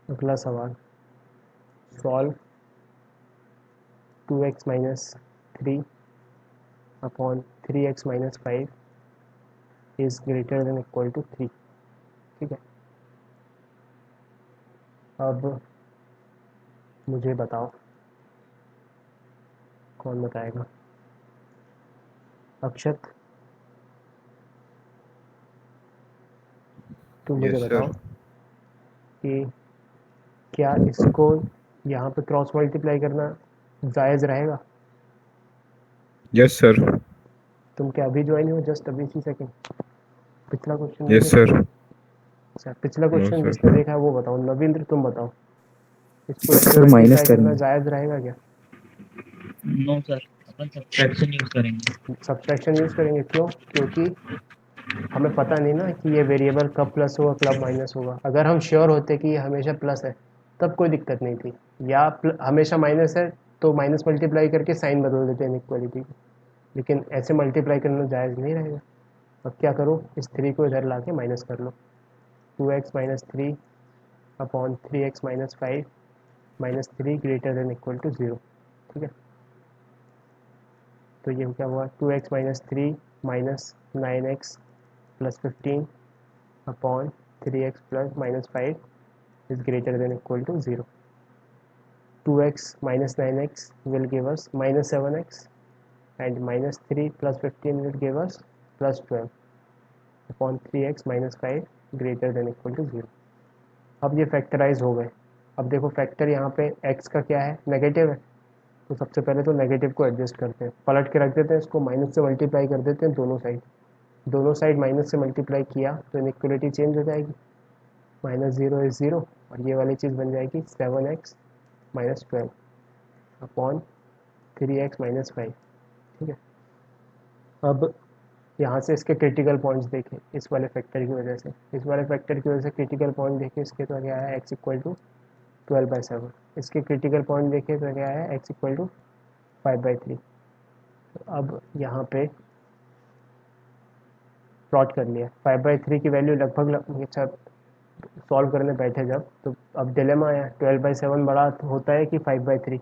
अगला सवाल, solve 2x - 3 upon 3x - 5 is greater than equal to 3। ठीक है, अब मुझे बताओ, कौन बताएगा, अक्षत, तुम मुझे यस बताओ सर। कि क्या इसको यहाँ पे क्रॉस मल्टीप्लाई करना जायज़ रहेगा। Yes sir. तुम क्या अभी ज्वाइन हो, जस्ट अभी इसी सेकंड, पिछला क्वेश्चन नहीं यस देखा। सर। अच्छा, पिछला नो क्वेश्चन जिसने सर। देखा है वो बताओ। नवींद्र तुम बताओ, इसको इससे सर माइनस मल्टीप्लाई करना करेंगे। जायज़ रहेगा क्या। नो सर, अपन सब्ट्रैक्शन यूज करेंगे। सब्सट्रैक्शन यूज़ करेंगे, क्यों, क्योंकि हमें पता नहीं ना कि ये वेरिएबल कब प्लस होगा कब माइनस होगा। अगर हम श्योर होते कि ये हमेशा प्लस है तब कोई दिक्कत नहीं थी, या हमेशा माइनस है तो माइनस मल्टीप्लाई करके साइन बदल देते हैं इनइक्वालिटी की, लेकिन ऐसे मल्टीप्लाई करना जायज़ नहीं रहेगा। अब क्या करो, इस 3 को इधर ला के माइनस कर लो, 2x - 3 upon 3x - 5 -3 greater than equal to 0। ठीक है, तो ये क्या हुआ, 2x - 3 -9x + 15 upon 3x + -5 is greater than equal to 0. 2x - 9x will give us -7x, and -3 + 15 will give us +12 upon 3x - 5 greater than equal to 0. अब ये factorise हो गए। अब देखो फैक्टर यहाँ पे x का क्या है, नेगेटिव है, तो सबसे पहले तो नेगेटिव को एडजस्ट करते हैं, पलट के रख देते हैं इसको, माइनस से मल्टीप्लाई कर देते हैं दोनों साइड माइनस से मल्टीप्लाई किया तो इनइक्वलिटी चेंज हो जाएगी, -0 इज 0, और ये वाली चीज़ बन जाएगी 7x - 12 अपॉन 3x - 5। ठीक है, अब यहाँ से इसके क्रिटिकल पॉइंट्स देखें, इस वाले फैक्टर की वजह से, क्रिटिकल पॉइंट देखें इसके, तो क्या है x = 12/7। इसके क्रिटिकल पॉइंट देखें तो क्या है x = 5/3। अब यहाँ पे प्लॉट कर लिया, 5/3 की वैल्यू लगभग अच्छा सॉल्व करने बैठे जब, तो अब डिलेमा आया 12/7 बड़ा होता है कि 5/3।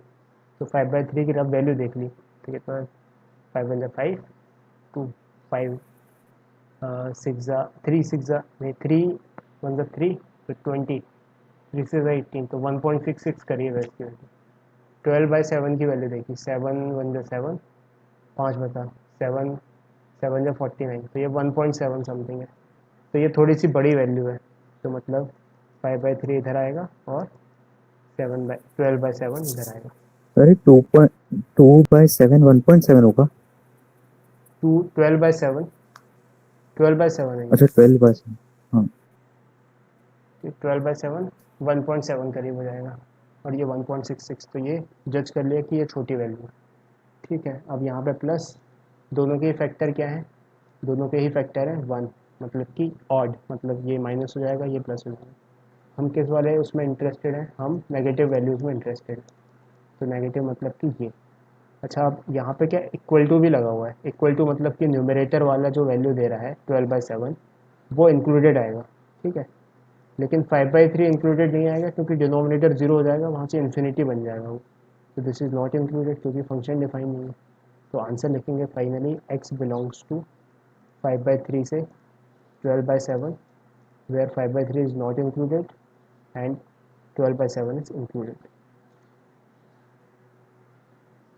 तो 5/3 की अब वैल्यू देख ली, तो कितना 5 1 5 2 5 6 3 6 नहीं 3 1 3 तो 20 3 से 18 तो 1.66 करीब है इसकी वैल्यू। 12/7 की वैल्यू देखी 7 1 7 5 बता 7 7 49 तो ये 1.7 समथिंग है। तो ये थोड़ी सी बड़ी वैल्यू है, तो मतलब 5/3 इधर आएगा और 12/7 इधर आएगा। अरे 2/7 1.7 होगा। 12/7 12/7 है ये। अच्छा 12/7। हाँ 12/7 1.7 करीब हो जाएगा और ये 1.66, तो ये जज कर लिया कि ये छोटी वैल्यू है। ठीक है, अब यहाँ पे प्लस दोनों के ही फैक्टर क्या है, दोनों के ही फैक्टर है 1, मतलब कि ऑड, मतलब ये माइनस हो जाएगा ये प्लस हो जाएगा। हम किस वाले उसमें इंटरेस्टेड हैं, हम नेगेटिव वैल्यूज़ में इंटरेस्टेड हैं। तो नेगेटिव मतलब कि ये। अच्छा, अब यहाँ पे क्या इक्वल टू भी लगा हुआ है, इक्वल टू मतलब कि न्यूमरेटर वाला जो वैल्यू दे रहा है 12/7 वो इंक्लूडेड आएगा। ठीक है, लेकिन 5/3 इंक्लूडेड नहीं आएगा क्योंकि डिनोमिनेटर जीरो हो जाएगा, वहाँ से इन्फिनिटी बन जाएगा वो। तो दिस इज़ नॉट इंक्लूडेड क्योंकि फंक्शन डिफाइन नहीं है। तो आंसर लिखेंगे फाइनली x बिलोंग्स टू 5/3 से 12/7 where 5/3 is not included and 12/7 is included।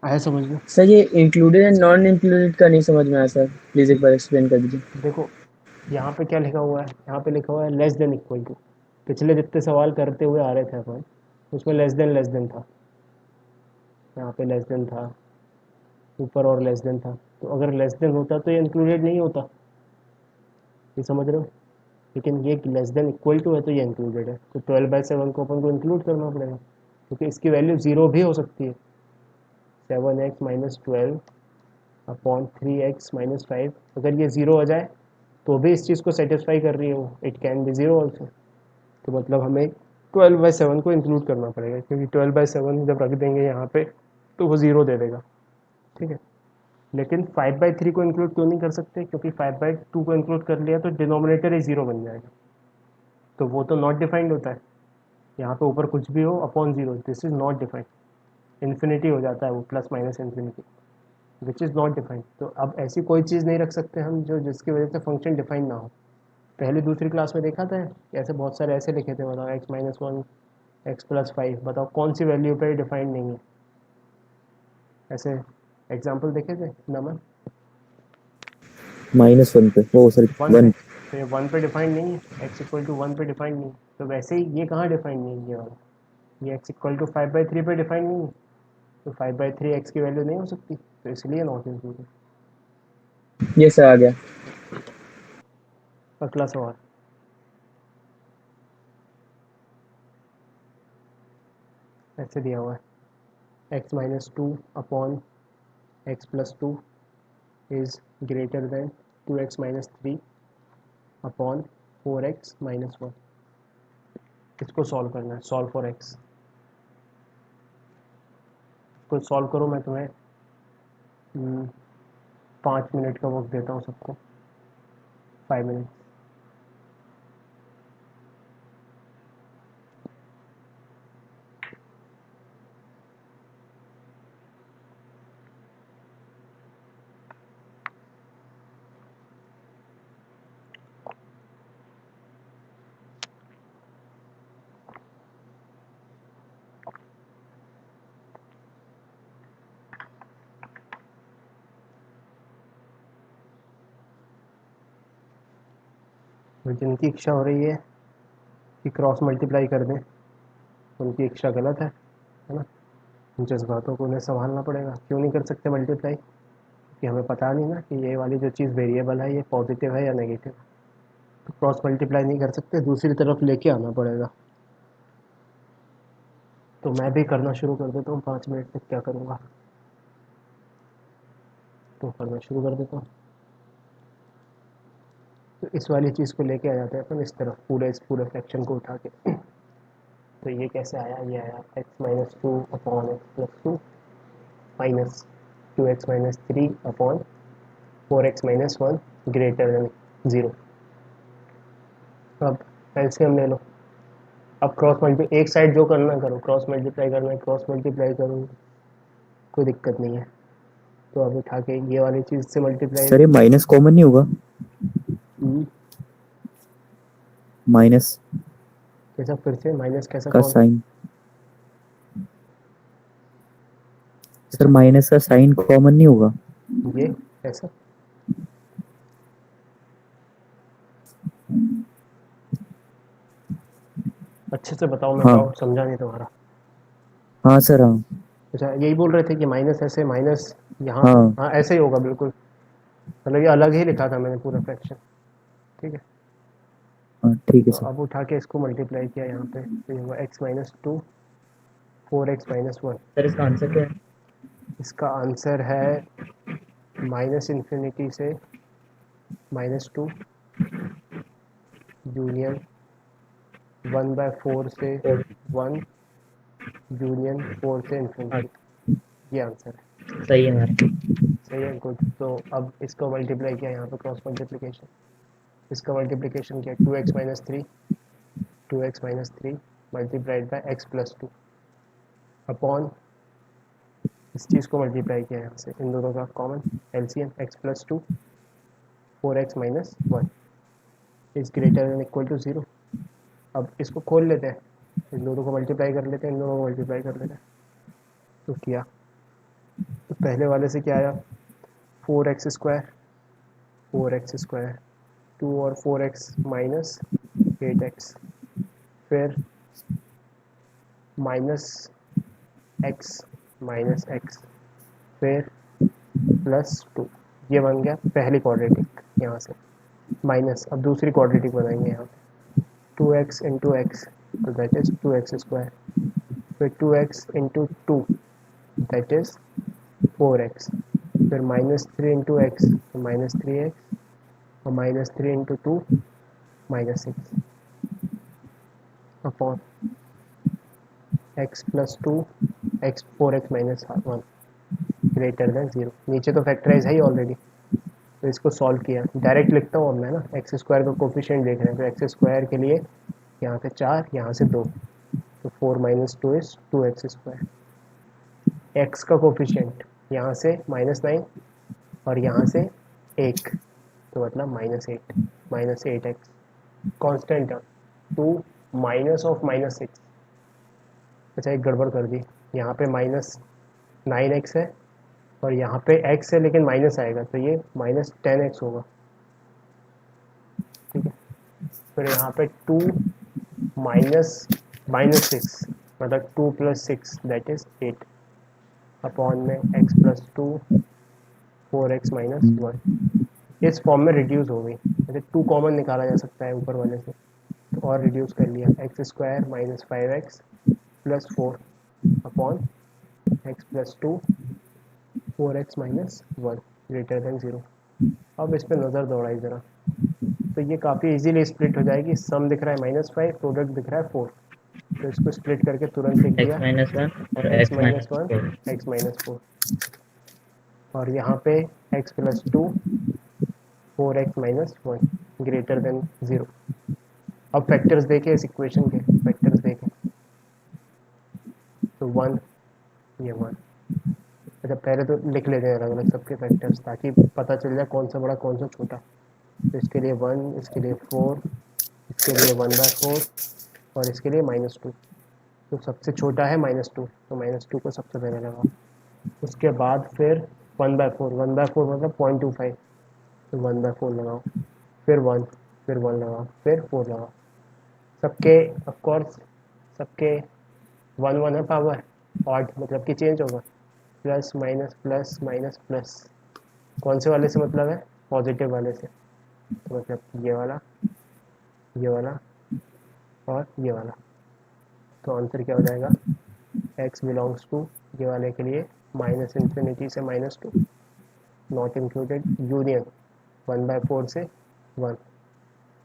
आया समझ में? सर ये इंक्लूडेड एंड नॉन इंक्लूडेड का नहीं समझ में आया सर, प्लीज एक बार एक्सप्लेन कर दीजिए। देखो यहाँ पे क्या लिखा हुआ है, यहाँ पे लिखा हुआ है लेस देन इक्वल टू। पिछले जितने सवाल करते हुए आ रहे थे अपन उसमें लेस देन था, यहाँ पे लेस देन था, ऊपर और लेस देन था। तो अगर लेस देन होता तो ये इंक्लूडेड नहीं होता, ये समझ रहे हो? लेकिन ये लेस देन इक्वल टू है तो ये इंक्लूडेड है, तो 12/7 को अपन को इंक्लूड करना पड़ेगा क्योंकि इसकी वैल्यू ज़ीरो भी हो सकती है। 7x - 12/3x - 5 अगर ये ज़ीरो हो जाए तो भी इस चीज़ को सेटिस्फाई कर रही है वो, it can be zero also. तो मतलब हमें 12/7 को इंक्लूड करना पड़ेगा क्योंकि 12/7 जब रख देंगे यहाँ पे तो वो ज़ीरो दे देगा। ठीक है, लेकिन 5/3 को इंक्लूड क्यों नहीं कर सकते, क्योंकि 5/2 को इंक्लूड कर लिया तो डिनोमिनेटर ही ज़ीरो बन जाएगा, तो वो तो नॉट डिफाइंड होता है। यहाँ पे ऊपर कुछ भी हो upon zero, this is not defined. Infinity हो जाता है वो, plus minus infinity, which is not defined. तो अब ऐसी कोई चीज़ नहीं रख सकते हम जो जिसकी वजह से फंक्शन डिफाइन ना हो। पहले दूसरी क्लास में देखा था ऐसे बहुत सारे ऐसे लिखे थे, बताओ x-1 x+5, बताओ कौन सी वैल्यू पे डिफाइंड नहीं है, ऐसे एग्जाम्पल देखे थे नमन? -1 पे, ओ सॉरी 1 पे, 1। तो ये 1 पे डिफाइंड नहीं है, x=1 पे डिफाइंड नहीं है। तो वैसे ही ये कहाँ डिफाइंड नहीं है, ये वाला, ये x=5/3 पे डिफाइंड नहीं है, तो 5/3 x की वैल्यू नहीं हो सकती, तो इसलिए नॉट इंक्लूडेड। ये सर आ गया। अगला सवाल, ऐसे दिया हुआ है x-2/x+2 is greater than 2x-3/4x-1। इसको सॉल्व करना है, सॉल्व फॉर x। इसको सॉल्व करो, मैं तुम्हें 5 मिनट का वक्त देता हूँ सबको, 5 मिनट। तो जिनकी इच्छा हो रही है कि क्रॉस मल्टीप्लाई कर दें, उनकी इच्छा गलत है ना? इन जज्बातों को उन्हें संभालना पड़ेगा। क्यों नहीं कर सकते मल्टीप्लाई? कि हमें पता नहीं ना कि ये वाली जो चीज़ वेरिएबल है ये पॉजिटिव है या नेगेटिव, तो क्रॉस मल्टीप्लाई नहीं कर सकते, दूसरी तरफ लेके आना पड़ेगा। तो मैं भी करना शुरू कर देता हूँ, 5 मिनट तक क्या करूँगा, तो करना शुरू कर देता हूँ। तो इस वाली चीज़ को लेके आ जाते हैं अपन इस तरफ, इस पूरे फ्रैक्शन को उठा के। तो ये कैसे आया, ये आया x-2/x+2 minus 2x-3/4x-1 greater than 0। अब एलसीएम ले लो, अब क्रॉस मल्टीप्लाई एक साइड जो करना करो, क्रॉस मल्टीप्लाई करना है क्रॉस मल्टीप्लाई करो, कोई दिक्कत नहीं है। तो अब उठा के ये वाली चीज़ से मल्टीप्लाई, सर ये माइनस कॉमन नहीं होगा? माइनस कैसा फिर से माइनस कैसा का कौन साइन, सर माइनस का साइन कॉमन नहीं होगा? ये कैसा? अच्छे से बताओ, मैं हाँ डाउट समझा नहीं तुम्हारा। हाँ सर हाँ अच्छा यही बोल रहे थे कि माइनस ऐसे, माइनस यहाँ, हाँ हाँ ऐसे ही होगा बिल्कुल, मतलब ये अलग ही लिखा था मैंने पूरा फ्रैक्शन। ठीक है, हाँ ठीक है तो सर। अब उठा के इसको मल्टीप्लाई किया यहाँ पे, तो ये हुआ x minus two 4x-1। Sir इसका आंसर क्या है? इसका आंसर है माइनस इन्फिनिटी से -2 यूनियन 1/4 से 1 यूनियन 4 से इन्फिनिटी। ये आंसर है। सही है हमारा। सही है, गुड। तो अब इसको मल्टीप्लाई किया यहाँ पे, क्रॉस मल्टीप्लिकेशन, इसका मल्टीप्लिकेशन किया 2x-3 multiplied by x+2 upon इस चीज़ को मल्टीप्लाई किया यहाँ से, इन दोनों का common LCM x+2 4x-1 is greater than equal to 0। अब इसको खोल लेते हैं, इन दोनों को मल्टीप्लाई कर लेते हैं, इन दोनों को मल्टीप्लाई कर लेते हैं। तो किया, तो पहले वाले से क्या आया 4x² 2 और 4x माइनस 8x, फिर -x, फिर +2, ये बन गया पहली क्वाड्रेटिक। यहाँ से माइनस, अब दूसरी क्वाड्रेटिक बनाएंगे यहाँ पे 2x इंटू एक्स, तो दैट इज़ 2x², फिर 2x into 2 that is 4x, फिर -3 इंटू एक्स तो -3x, और -3 into 2 -6 upon x+2 4x-1 greater than 0। नीचे तो फैक्टराइज है ही ऑलरेडी, तो इसको सॉल्व किया, डायरेक्ट लिखता हूँ अब मैं ना, x² का कोफिशिएंट देख रहे हैं, तो x² के लिए यहाँ से 4, यहाँ से 2, तो 4 - 2 इज़ 2x²। x का कोफिशिएंट यहाँ से -9 और यहाँ से 1, तो मतलब -8x constant term 2 minus of -6। अच्छा एक गड़बड़ कर दी, यहाँ पे -9x है और यहाँ पे x है लेकिन माइनस आएगा, तो ये -10x होगा। ठीक है, फिर यहाँ पे 2 माइनस -6 मतलब 2 + 6 दैट इज़ 8 अपॉन में x+2 4x-1 इस फॉर्म में रिड्यूस हो गई। जैसे 2 कॉमन निकाला जा सकता है ऊपर वाले से, तो और रिड्यूस कर लिया, x² - 5x + 4 upon x+2 4x-1 greater than 0। अब इस पर नज़र दौड़ाई ज़रा, तो ये काफ़ी इजीली स्प्लिट हो जाएगी। सम दिख रहा है -5, प्रोडक्ट दिख रहा है 4, तो इसको स्प्लिट करके तुरंत लिख दिया x-1 और x-1 x-4। x-4, और यहाँ पे x+2 4x-1 ग्रेटर देन 0। अब फैक्टर्स देखें, इस इक्वेशन के फैक्टर्स देखें, तो 1, ये 1। अच्छा पहले तो लिख लेते हैं अलग अलग सबके फैक्टर्स, ताकि पता चल जाए कौन सा बड़ा कौन सा छोटा। तो इसके लिए 1, इसके लिए 4, इसके लिए 1/4 और इसके लिए -2। तो सबसे छोटा है -2, तो -2 को सबसे पहले लगाओ। उसके बाद फिर 1/4 मतलब 0.25, तो 1/4 लगाओ, फिर 1, फिर 1 लगाओ, फिर 4 लगाओ। सबके ऑफकोर्स सबके 1 है पावर, ऑड मतलब कि चेंज होगा, plus minus plus minus plus. कौन से वाले से मतलब है? पॉजिटिव वाले से, तो मतलब ये वाला और ये वाला। तो आंसर क्या हो जाएगा, x बिलोंग्स टू ये वाले के लिए -∞ से -2 नॉट इंक्लूडेड यूनियन 1/4 से 1,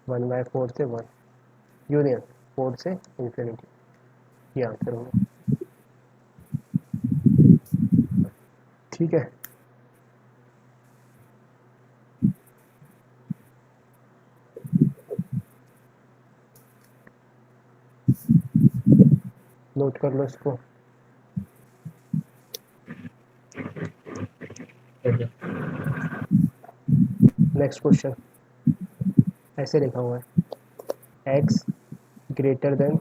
1/4 से 1 यूनियन 4 से इन्फिनिटी। ये आंसर होगा। ठीक है, नोट कर लो इसको। नेक्स्ट क्वेश्चन ऐसे लिखा हुआ है, x greater than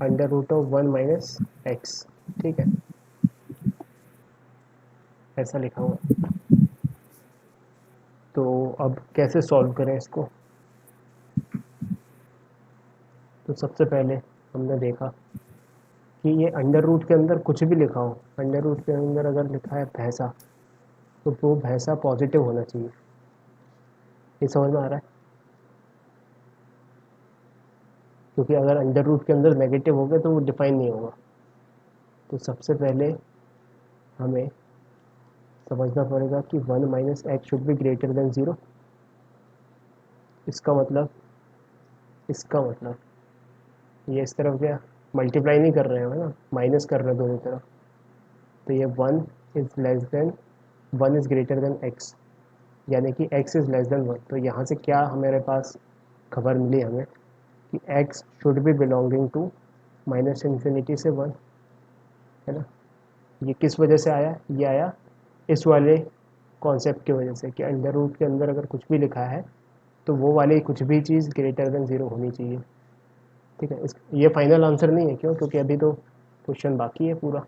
under root of 1 minus X. ठीक है, ऐसा लिखा हुआ है। तो अब कैसे सॉल्व करें इसको? तो सबसे पहले हमने देखा कि ये अंडर रूट के अंदर कुछ भी लिखा हो, अंडर रूट के अंदर अगर लिखा है भैंसा, तो वो भैंसा पॉजिटिव होना चाहिए। ये समझ में आ रहा है? क्योंकि अगर अंडर रूट के अंदर नेगेटिव हो गया तो वो डिफाइन नहीं होगा। तो सबसे पहले हमें समझना पड़ेगा कि 1 minus x should be greater than 0। इसका मतलब ये इस तरफ क्या मल्टीप्लाई नहीं कर रहे हैं ना, माइनस कर रहे हैं दोनों तरफ। तो ये 1 is less then 1 is greater then x, यानी कि x इज़ लेस देन 1। तो यहाँ से क्या हमारे पास खबर मिली हमें कि x should be belonging to minus infinity से 1, है ना। ये किस वजह से आया? ये आया इस वाले कॉन्सेप्ट की वजह से कि अंडर रूट के अंदर अगर कुछ भी लिखा है तो वो वाली कुछ भी चीज़ ग्रेटर देन 0 होनी चाहिए। ठीक है, ये फाइनल आंसर नहीं है। क्यों? क्योंकि अभी तो क्वेश्चन बाकी है पूरा।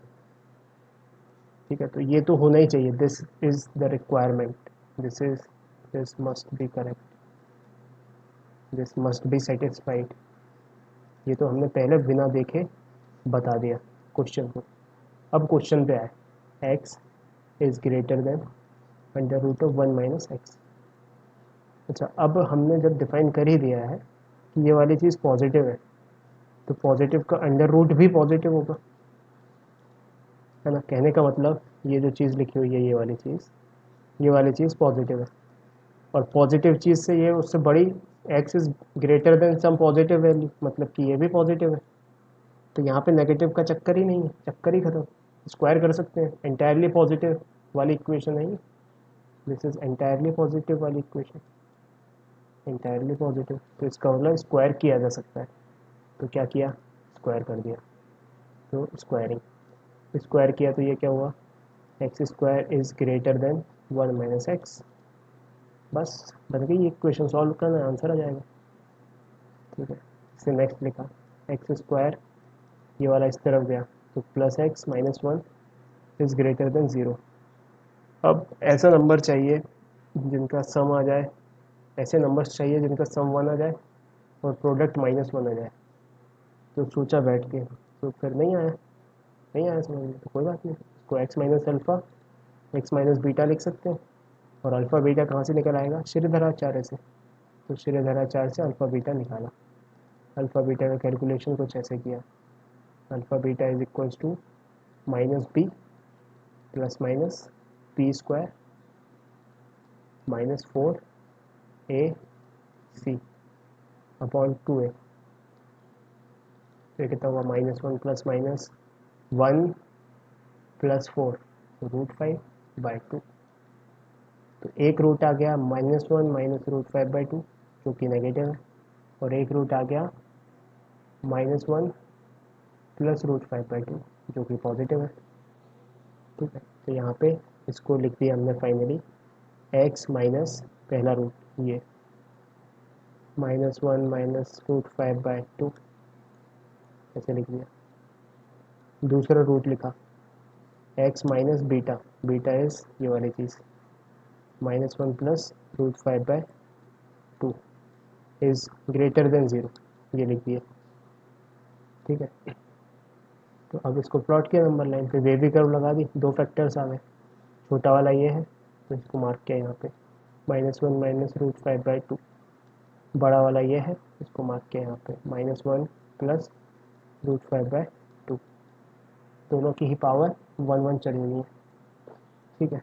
ठीक है, तो ये तो होना ही चाहिए। This is the requirement, this must be correct, this must be satisfied. ये तो हमने पहले बिना देखे बता दिया क्वेश्चन को। अब क्वेश्चन पे आए, x is greater than under root of 1 minus X. अच्छा, अब हमने जब डिफाइन कर ही दिया है कि ये वाली चीज़ पॉजिटिव है, तो पॉजिटिव का अंडर रूट भी पॉजिटिव होगा, है ना। कहने का मतलब ये जो चीज़ लिखी हुई है, ये वाली चीज़ पॉजिटिव है, और पॉजिटिव चीज़ से ये उससे बड़ी x is greater than some positive value, मतलब कि ये भी पॉजिटिव है। तो यहाँ पे नेगेटिव का चक्कर ही नहीं है, चक्कर ही खत्म। स्क्वायर कर सकते हैं, एंटायरली पॉजिटिव वाली इक्वेशन है ये। दिस इज एंटायरली पॉजिटिव वाली इक्वेशन, एंटायरली पॉजिटिव। तो इसका मतलब स्क्वायर किया जा सकता है। तो क्या किया? स्क्वायर कर दिया। तो स्क्वायर किया तो ये क्या हुआ? X square is greater than 1 minus x. बस बन गई इक्वेशन, सॉल्व करना आंसर आ जाएगा। ठीक है, इससे नेक्स्ट लिखा एक्स स्क्वायर, ये वाला इस तरफ गया तो plus x minus 1 is greater than 0। अब ऐसा नंबर चाहिए जिनका सम आ जाए, ऐसे नंबर्स चाहिए जिनका सम 1 आ जाए और प्रोडक्ट -1 आ जाए। तो सोचा बैठ के, तो फिर नहीं आया समझ में, तो कोई बात नहीं। इसको x minus alpha, x minus beta लिख सकते हैं। और अल्फ़ा बीटा कहाँ से निकल आएगा? श्रीधराचार्य से। तो श्रीधराचार्य से अल्फ़ा बीटा निकाला। अल्फ़ा बीटा का कैलकुलेशन कुछ ऐसे किया, alpha beta is equals to minus B plus minus P square minus 4 C upon 2a। तो कितना हुआ? -1 प्लस माइनस 1 प्लस 4, तो √5/2। तो एक रूट आ गया -1 माइनस √5/2 जो कि नेगेटिव है, और एक रूट आ गया -1 प्लस √5/2 जो कि पॉजिटिव है। ठीक है, तो यहाँ पे इसको लिख दिया हमने फाइनली x माइनस पहला रूट ये -1 माइनस √5/2 ऐसे लिख दिया। दूसरा रूट लिखा x minus beta, beta is ये वाली चीज़ -1 प्लस √5/2 इज़ ग्रेटर देन 0, ये लिख दिया। ठीक है, तो अब इसको प्लॉट किया नंबर लाइन पे, वे भी कर्व लगा दी, दो फैक्टर्स आ गए। छोटा वाला ये है तो इसको मार्क किया यहाँ पे -1 माइनस √5/2। बड़ा वाला ये है, इसको मार्क किया यहाँ पे -1 प्लस √5/2। दोनों की ही पावर 1 चढ़नी है। ठीक है,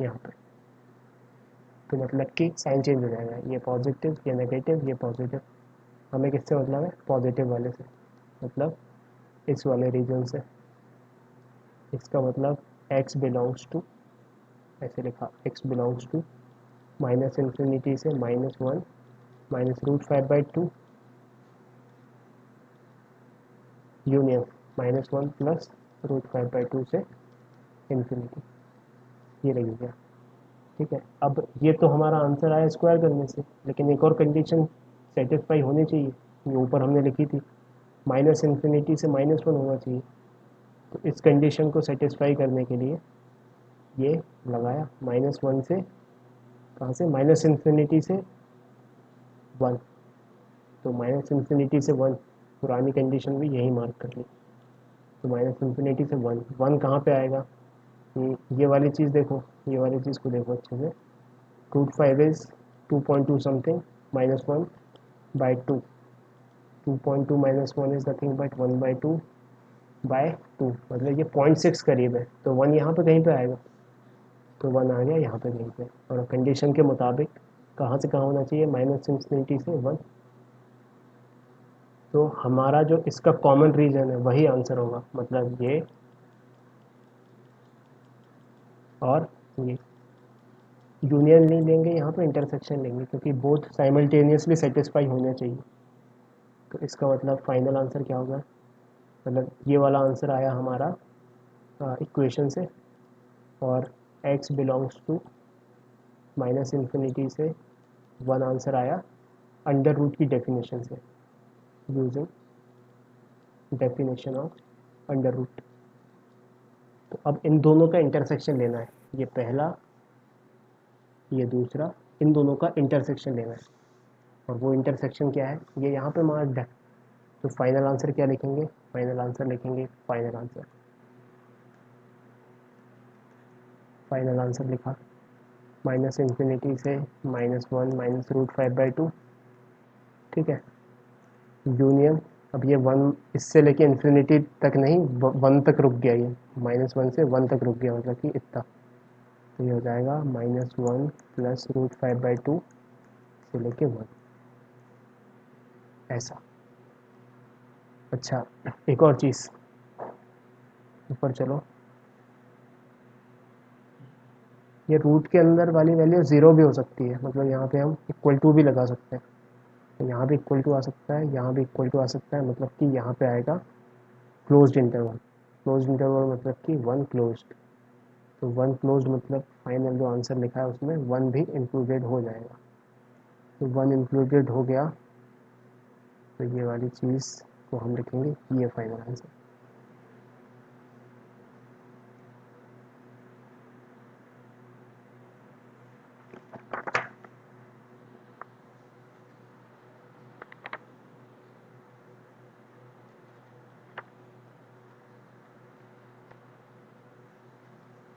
यहाँ पे तो मतलब कि साइन चेंज हो जाएगा, ये पॉजिटिव, ये नेगेटिव, ये पॉजिटिव। हमें किससे मतलब है? पॉजिटिव वाले से, मतलब इस वाले रीजन से। इसका मतलब x बिलोंग्स टू, ऐसे लिखा x belongs to minus infinity से -1 माइनस √5/2 यूनियन -1 प्लस √5/2 से इन्फिनिटी, ये रही गया। ठीक है, अब ये तो हमारा आंसर आया स्क्वायर करने से, लेकिन एक और कंडीशन सेटिस्फाई होनी चाहिए, ये ऊपर हमने लिखी थी, -इन्फिनिटी से -1 होना चाहिए। तो इस कंडीशन को सेटिस्फाई करने के लिए ये लगाया, -1 से कहाँ से, -इन्फिनिटी से 1, तो -इन्फिनिटी से 1, पुरानी कंडीशन भी यही मार्क कर ली। तो -इन्फिनिटी से 1, 1 कहाँ पे आएगा, ये वाली चीज़ देखो, ये वाली चीज़ को देखो अच्छे से, √5 is 2.2 something -1/2, 2.2 -1 is nothing but 1/2/2, मतलब ये 0.6 करीब है, तो 1 यहाँ पे कहीं पे आएगा, तो 1 आ गया यहाँ पे कहीं पे, और कंडीशन के मुताबिक कहाँ से कहाँ होना चाहिए, -इन्फिनिटी से 1, तो हमारा जो इसका कॉमन रीजन है वही आंसर होगा, मतलब ये और ये यूनियन नहीं लेंगे, यहाँ पे इंटरसेक्शन लेंगे, क्योंकि बोथ साइमल्टेनियसली सेटिस्फाई होने चाहिए। तो इसका मतलब फाइनल आंसर क्या होगा, मतलब ये वाला आंसर आया हमारा इक्वेशन से, और x बिलोंग्स टू -इन्फिनिटी से 1 आंसर आया अंडर रूट की डेफिनेशन से, using definition of under root. तो अब इन दोनों का इंटरसेक्शन लेना है, ये पहला ये दूसरा, इन दोनों का इंटरसेक्शन लेना है, और वो इंटरसेक्शन क्या है, ये यहाँ पे मार्क्ड है। तो फाइनल आंसर क्या लिखेंगे, फाइनल आंसर लिखेंगे, फाइनल आंसर लिखा, -इन्फिनिटी से -1 -√5/2, ठीक है, यूनियन, अब ये 1 इससे लेके इन्फिनिटी तक नहीं, 1 तक रुक गया, ये -1 से 1 तक रुक गया, मतलब कि इतना, तो ये हो जाएगा -1 प्लस √5/2 से लेके 1, ऐसा। अच्छा, एक और चीज़, ऊपर चलो, ये रूट के अंदर वाली वैल्यू 0 भी हो सकती है, मतलब यहाँ पे हम =2 भी लगा सकते हैं, तो यहाँ भी =2 आ सकता है, यहाँ भी =2 आ सकता है, मतलब कि यहाँ पे आएगा क्लोज्ड इंटरवल, क्लोज्ड इंटरवल मतलब कि 1 क्लोज्ड, तो 1 क्लोज्ड मतलब फाइनल जो आंसर लिखा है उसमें 1 भी इंक्लूडेड हो जाएगा, तो 1 इंक्लूडेड हो गया, तो ये वाली चीज़ को हम लिखेंगे, ये फाइनल आंसर।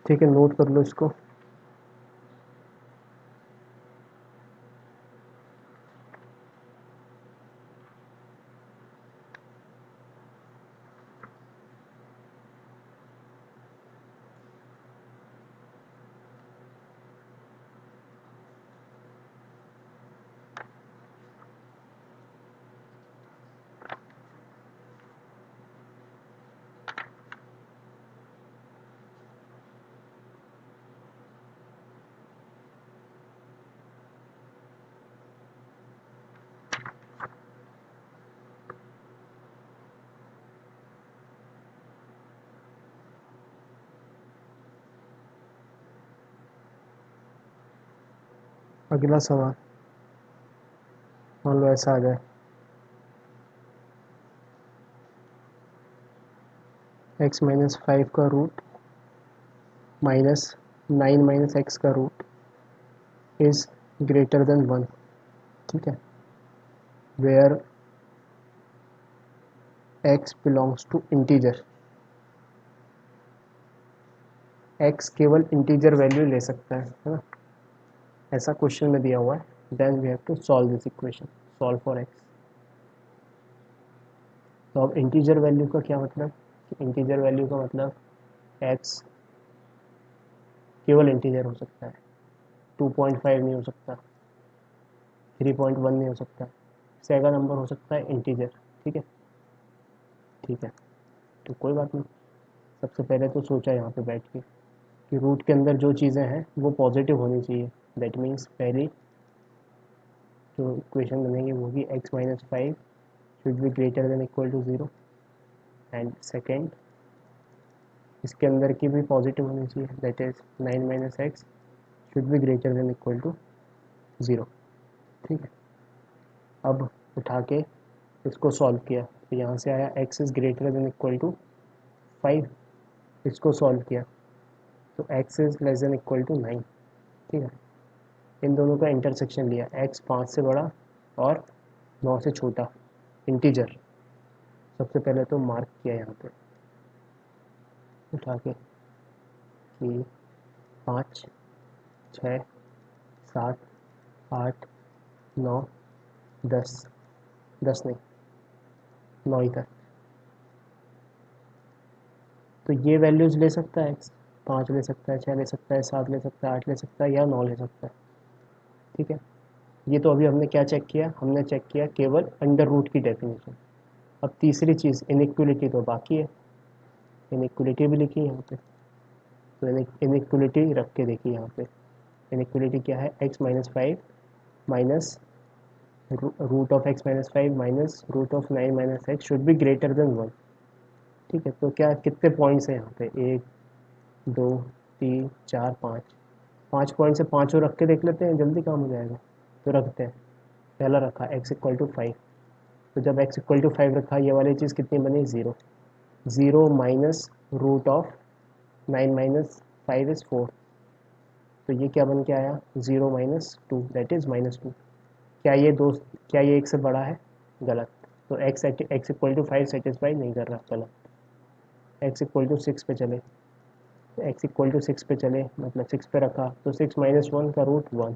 ठीक है, नोट कर लो इसको। अगला सवाल, मान लो ऐसा आ जाए, x-5 का रूट -9 - x का रूट इज़ ग्रेटर देन 1, ठीक है, where x belongs to integer, x केवल इंटीजर वैल्यू ले सकता है ना, ऐसा क्वेश्चन में दिया हुआ है, then we have to solve this equation, solve for x। तो अब इंटीजर वैल्यू का क्या मतलब, इंटीजर वैल्यू का मतलब x केवल इंटीजर हो सकता है, 2.5 नहीं हो सकता, 3.1 नहीं हो सकता, सेगा नंबर हो सकता है इंटीजर, ठीक है, ठीक है, तो कोई बात नहीं, सबसे पहले तो सोचा यहाँ पे बैठ के कि रूट के अंदर जो चीज़ें हैं वो पॉजिटिव होनी चाहिए, दैट मीन्स पहली जो इक्वेशन बनेगी वो होगी x-5 should be greater than equal to 0, and second इसके अंदर की भी पॉजिटिव होनी चाहिए, that is 9 minus x should be greater than equal to 0। ठीक है, अब उठा के इसको सॉल्व किया तो यहाँ से आया x is greater than equal to 5। इसको सॉल्व किया तो x is less than equal to 9। ठीक है, इन दोनों का इंटरसेक्शन लिया, x 5 से बड़ा और 9 से छोटा इंटीजर। सबसे पहले तो मार्क किया यहाँ पे उठा के कि 5 6 7 8 9 10 10 नहीं 9 ही तक। तो ये वैल्यूज़ ले सकता है x, 5 ले सकता है, 6 ले सकता है, 7 ले सकता है, 8 ले सकता है या 9 ले सकता है। ठीक है, ये तो अभी हमने क्या चेक किया, हमने चेक किया केवल अंडर रूट की डेफिनेशन। अब तीसरी चीज़ इनइक्वलिटी तो बाकी है, इनइक्वलिटी भी लिखी है यहाँ पे। तो इनइक्वलिटी रख के देखिए यहाँ पे इनइक्वलिटी क्या है, x minus 5 minus root of x minus 5 minus root of 9 minus x should be greater than 1। ठीक है, तो क्या कितने पॉइंट्स हैं यहाँ पे, 1 2 3 4 5, 5 पॉइंट से 5 और रख के देख लेते हैं, जल्दी काम हो जाएगा। तो रखते हैं, पहला रखा x इक्वल टू 5, तो जब x इक्वल टू 5 रखा ये वाली चीज़ कितनी बनी, 0। 0 minus root of 9 minus 5 is 4, तो ये क्या बन के आया, 0 माइनस 2 दैट इज़ -2। क्या ये 1 से बड़ा है, गलत। तो x इक्वल टू 5 सेटिस्फाई नहीं कर रहा, गलत। x इक्वल टू 6 पे चले, x इक्वल टू 6 पे चले मतलब 6 पे रखा तो 6 माइनस 1 का रूट 1,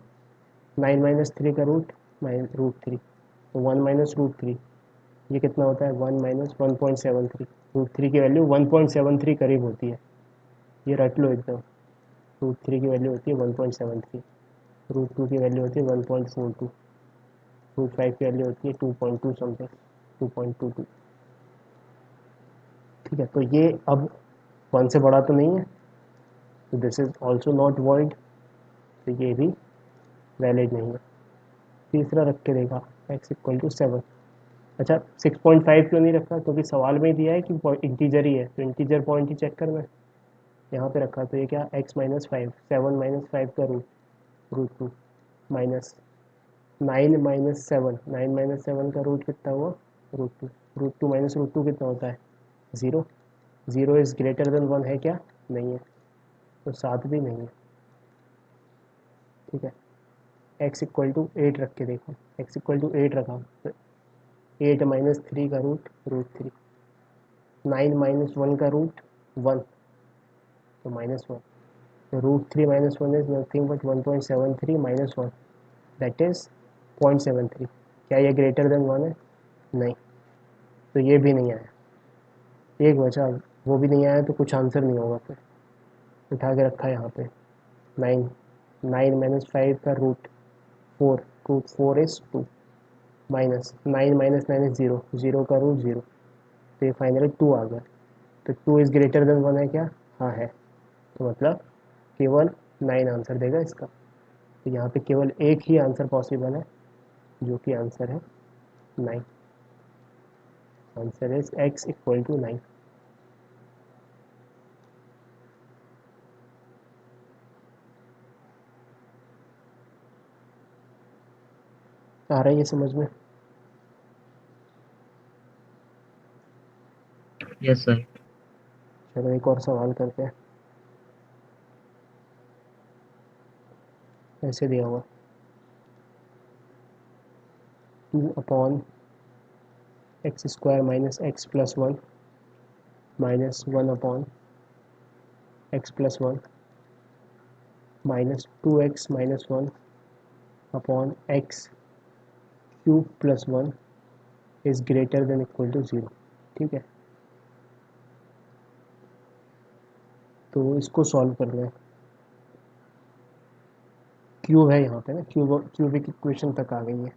9 माइनस 3 का रूट √3, तो 1 माइनस √3, ये कितना होता है, 1 माइनस 1.73। √3 की वैल्यू 1.73 करीब होती है, ये रट लो एकदम। √3 की वैल्यू होती है 1.73, √2 की वैल्यू होती है 1.42, √5 की वैल्यू होती है 2.2 समथिंग, 2.22। ठीक है, तो ये अब 1 से बड़ा तो नहीं है, तो this is also not void, तो ये भी वैलिड नहीं है। तीसरा रख के देखा x इक्वल टू 7, अच्छा 6.5 क्यों नहीं रखा, क्योंकि सवाल में ही दिया है कि इंटीजर ही है, तो इंटीजर पॉइंट ही चेक करना है। यहाँ पे रखा तो ये क्या, x माइनस 5, 7 माइनस 5 का √2 माइनस 9 माइनस 7, 9 माइनस 7 का रूट कितना हुआ, √2, √2 माइनस √2 कितना होता है, 0। 0 इज़ ग्रेटर देन 1 है क्या, नहीं है, तो 7 भी नहीं है। ठीक है, x इक्वल टू 8 रख के देखो, x इक्वल टू 8 रखा तो 8 माइनस 3 का √3, 9 माइनस 1 का √1, तो -1, तो √3 minus 1 is nothing but 1.73 minus 1 that is 0.73। क्या ये ग्रेटर देन 1 है, नहीं, तो ये भी नहीं आया, एक बचा, वो भी नहीं आया तो कुछ आंसर नहीं होगा। फिर उठा के रखा है यहाँ पे 9, 9 माइनस 5 का √4, √4 इज 2 माइनस 9 माइनस 9 इज 0, 0 का √0, तो ये फाइनली 2 आ गया। तो 2 इज़ ग्रेटर देन 1 है क्या, हाँ है, तो मतलब केवल 9 आंसर देगा इसका। तो यहाँ पे केवल एक ही आंसर पॉसिबल है, जो कि आंसर है 9। Answer is x equal to 9। आ रहा है ये समझ में, यस सर। चलो एक और सवाल करते हैं। ऐसे दिया हुआ 2/x² minus x plus 1 minus 1/x+1 minus 2x minus 1/x³ plus 1 is greater than equal to 0। ठीक है, तो इसको सॉल्व करना है। क्यूब है यहाँ पे ना, क्यूबिक इक्वेशन तक आ गई है।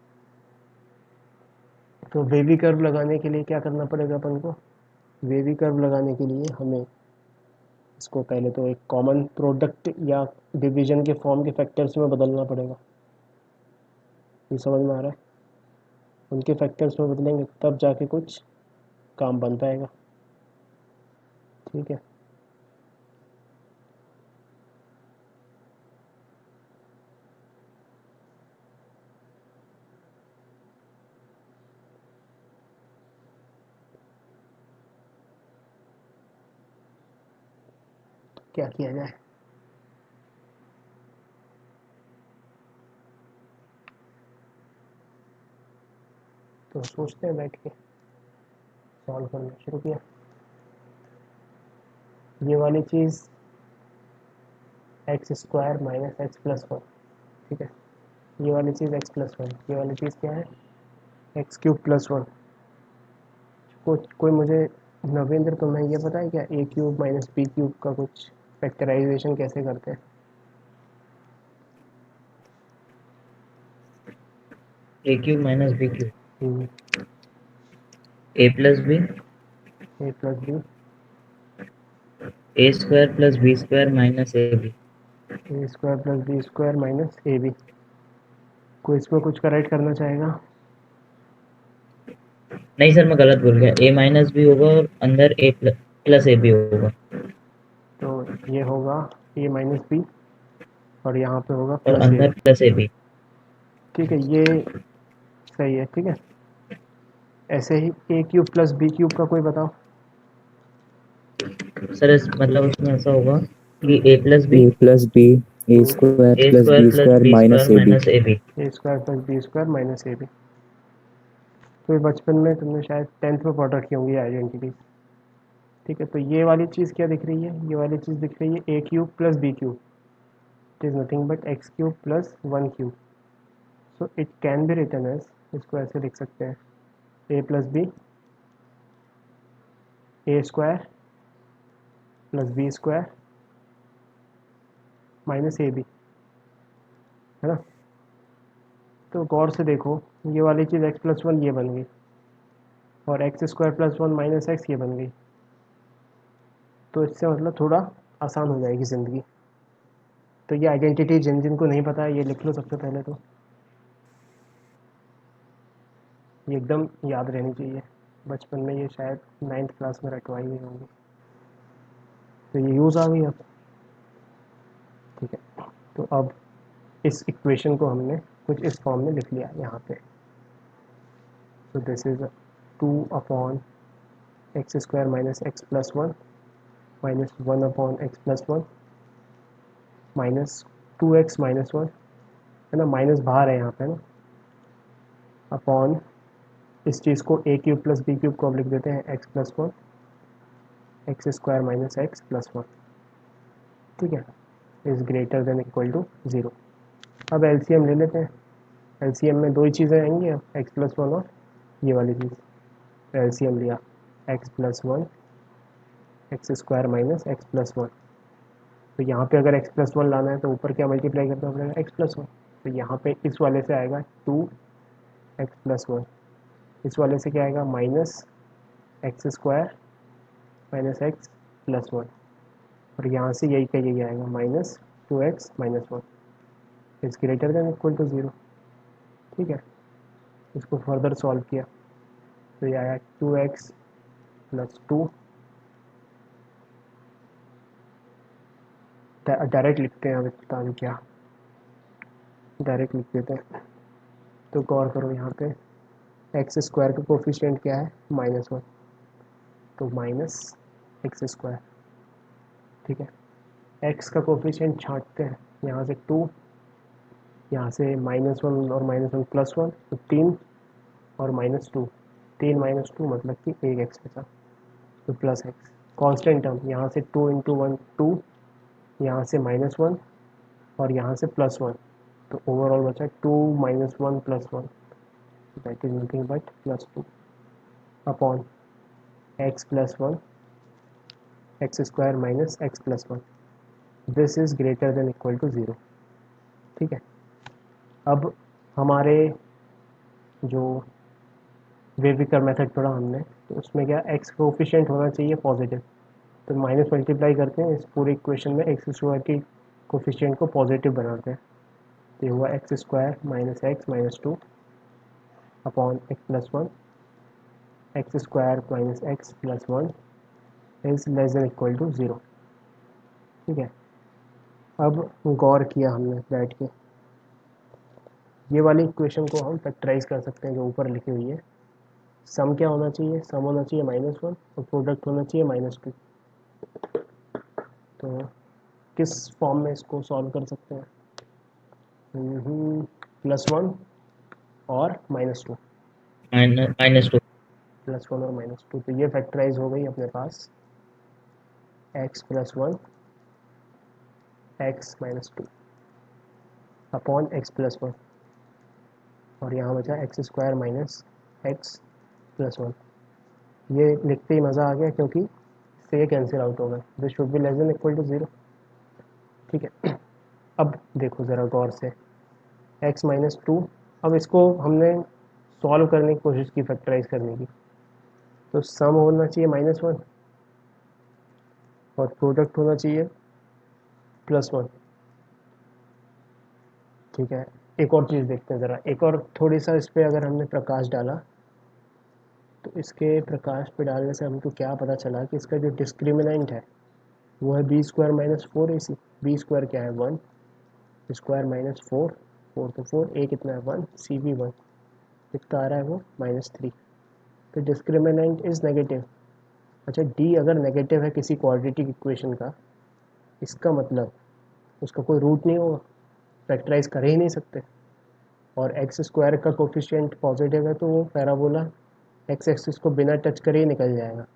तो वेवी कर्व लगाने के लिए क्या करना पड़ेगा अपन को, वेवी कर्व लगाने के लिए हमें इसको पहले तो एक कॉमन प्रोडक्ट या डिवीजन के फॉर्म के फैक्टर्स में बदलना पड़ेगा। ये समझ में आ रहा है, उनके फैक्टर्स में बदलेंगे तब जाके कुछ काम बन पाएगा। ठीक है। क्या किया जाए? तो सोचते हैं बैठ के, सॉल्व करना शुरू किया। ये वाली चीज़ X square minus X plus one, ठीक है। ये वाली चीज़ एक्स प्लस वन, ये वाली चीज़ क्या है? X cube plus one. कोई मुझे, नवेंद्र, तुम्हें ये पता है क्या A cube minus B cube का कुछ फैक्टराइजेशन कैसे करते हैं? A cube minus B cube, A A plus B, plus B, A square plus B square minus A B. A square plus B square minus A B. कोई इसमें कुछ correct करना चाहेगा? नहीं सर, मैं गलत बोल गया, ए माइनस बी होगा और अंदर ए प्लस ए बी होगा, तो ये होगा ए माइनस बी और यहाँ पे होगा और प्लस ए अंदर बी। Plus A B. ठीक है, ये सही है। ठीक है, ऐसे ही A cube plus B cube का कोई बताओ। सर मतलब उसमें ऐसा होगा कि A plus B, A plus B, A square A plus square B plus square B minus square A B. Minus A B. A square plus B square minus A B. तो ये बचपन में तुमने शायद 10th में पढ़ रखी होंगी आइडेंटिटी। ठीक है, तो ये वाली चीज़ क्या दिख रही है? ये वाली चीज़ दिख रही है A cube plus B cube, it is nothing but X cube plus one cube. So it can be written as, इसको ऐसे लिख सकते हैं, A plus B, A square plus B square minus A B, है ना। तो गौर से देखो, ये वाली चीज़ एक्स प्लस वन ये बन गई और x square plus one minus x ये बन गई। तो इससे मतलब थोड़ा आसान हो जाएगी ज़िंदगी। तो ये आइडेंटिटी जिन जिन को नहीं पता है ये लिख लो सबसे पहले। तो ये एकदम याद रहनी चाहिए, बचपन में ये शायद 9th क्लास में रटवाई गई होंगी। तो ये यूज़ आ गई अब। ठीक है, तो अब इस इक्वेशन को हमने कुछ इस फॉर्म में लिख लिया यहाँ पे। तो this is 2 upon x square minus X plus one minus 1 upon X plus one minus 2x minus one, है ना, माइनस बाहर है यहाँ पे ना, अपॉन इस चीज़ को A cube plus B cube को अब लिख देते हैं X plus one X square minus X plus one. ठीक है, is greater than equal to zero. अब एलसीएम ले लेते हैं। एलसीएम में दो ही चीज़ें आएंगी अब, एक्स प्लस वन और ये वाली चीज़। एलसीएम लिया x plus one X square minus X plus one. तो यहाँ पे अगर एक्स प्लस वन लाना है तो ऊपर क्या मल्टीप्लाई करना पड़ेगा? X plus one. तो यहाँ पे इस वाले से आएगा 2x प्लस वन, इस वाले से क्या आएगा? Minus X square minus X plus one, और यहाँ से यही का यही आएगा minus 2x minus one is greater than equal to zero. ठीक है, इसको फर्दर सॉल्व किया तो ये आया 2x प्लस टू। डायरेक्ट लिखते हैं, अभी पता नहीं क्या, डायरेक्ट लिख देते हैं। तो गौर करो यहाँ पे एक्स स्क्वायर का कोफिशिएंट क्या है? माइनस वन, तो माइनस एक्स स्क्वायर। ठीक है, एक्स का कोफिशिएंट छांटते हैं, यहाँ से टू, यहाँ से माइनस वन और माइनस वन प्लस वन, तो तीन और माइनस टू, तीन माइनस टू मतलब कि एक एक्स बचा, तो प्लस एक्स। कॉन्स्टेंट टर्म यहाँ से टू इंटू वन टू, यहाँ से माइनस वन और यहाँ से प्लस वन, तो ओवरऑल बचा two minus one plus one, that is nothing but plus two upon X plus one X square minus X plus one. This is greater than equal to zero. ठीक है, अब हमारे जो वेविकर method पढ़ा हमने, तो उसमें क्या एक्स कोफिशिएंट होना चाहिए पॉजिटिव, तो माइनस मल्टीप्लाई करते हैं इस पूरे इक्वेशन में एक्स स्क्वायर की कोफिशिएंट को पॉजिटिव बनाते हैं। तो ये हुआ X square minus two upon X plus one X square minus X plus one is less than equal to 0। ठीक है, अब गौर किया हमने बैठ के, ये वाली इक्वेशन को हम फैक्टराइज कर सकते हैं जो ऊपर लिखी हुई है। सम क्या होना चाहिए, सम होना चाहिए -1 और प्रोडक्ट होना चाहिए -2। तो किस फॉर्म में इसको सॉल्व कर सकते हैं, +1 और -2, -2। +1 और -2, तो ये फैक्टराइज हो गई अपने पास x + 1 x -2 अपॉन x + 1, और यहाँ बचा x² - x + 1। ये लिखते ही मज़ा आ गया क्योंकि इससे ये कैंसिल आउट हो गया, this should be less than equal to 0। ठीक है, अब देखो ज़रा गौर से, x -2, अब इसको हमने सॉल्व करने की कोशिश की, फैक्टराइज करने की, तो सम होना चाहिए -1 और प्रोडक्ट होना चाहिए +1। ठीक है, एक और चीज़ देखते हैं ज़रा, एक और थोड़ी सा इस पर अगर हमने प्रकाश डाला, तो इसके प्रकाश पे डालने से हमको क्या पता चला कि इसका जो डिस्क्रिमिनेंट है वो है b² - 4ac। b² क्या है 1, स्क्वायर -4, 4 तो 4, a कितना है 1, c भी 1, कितना आ रहा है वो -3। तो डिस्क्रिमिनेंट इज़ नेगेटिव। अच्छा, d अगर नेगेटिव है किसी क्वाड्रेटिक इक्वेशन का, इसका मतलब उसका कोई रूट नहीं होगा, फैक्टराइज कर ही नहीं सकते। और x² का कोफिशिएंट पॉजिटिव है तो वो पैराबोला x एक्सिस को बिना टच करे ही निकल जाएगा।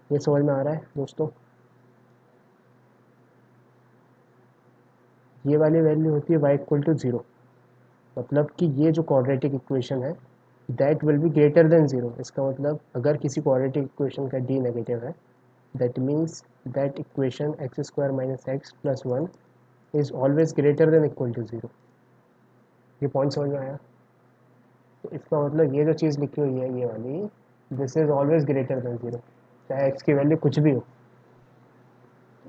ये समझ में आ रहा है दोस्तों? ये वाली वैल्यू होती है y = 0, मतलब कि ये जो क्वाड्रेटिक इक्वेशन है that will be greater than 0। इसका मतलब अगर किसी क्वाड्रेटिक इक्वेशन का d नेगेटिव है, that means that equation x² - x + 1 is always greater than equal to 0। ये पॉइंट समझ में आया? तो इसका मतलब ये जो चीज़ लिखी हुई है ये वाली, this is always greater than 0, चाहे x की वैल्यू कुछ भी हो।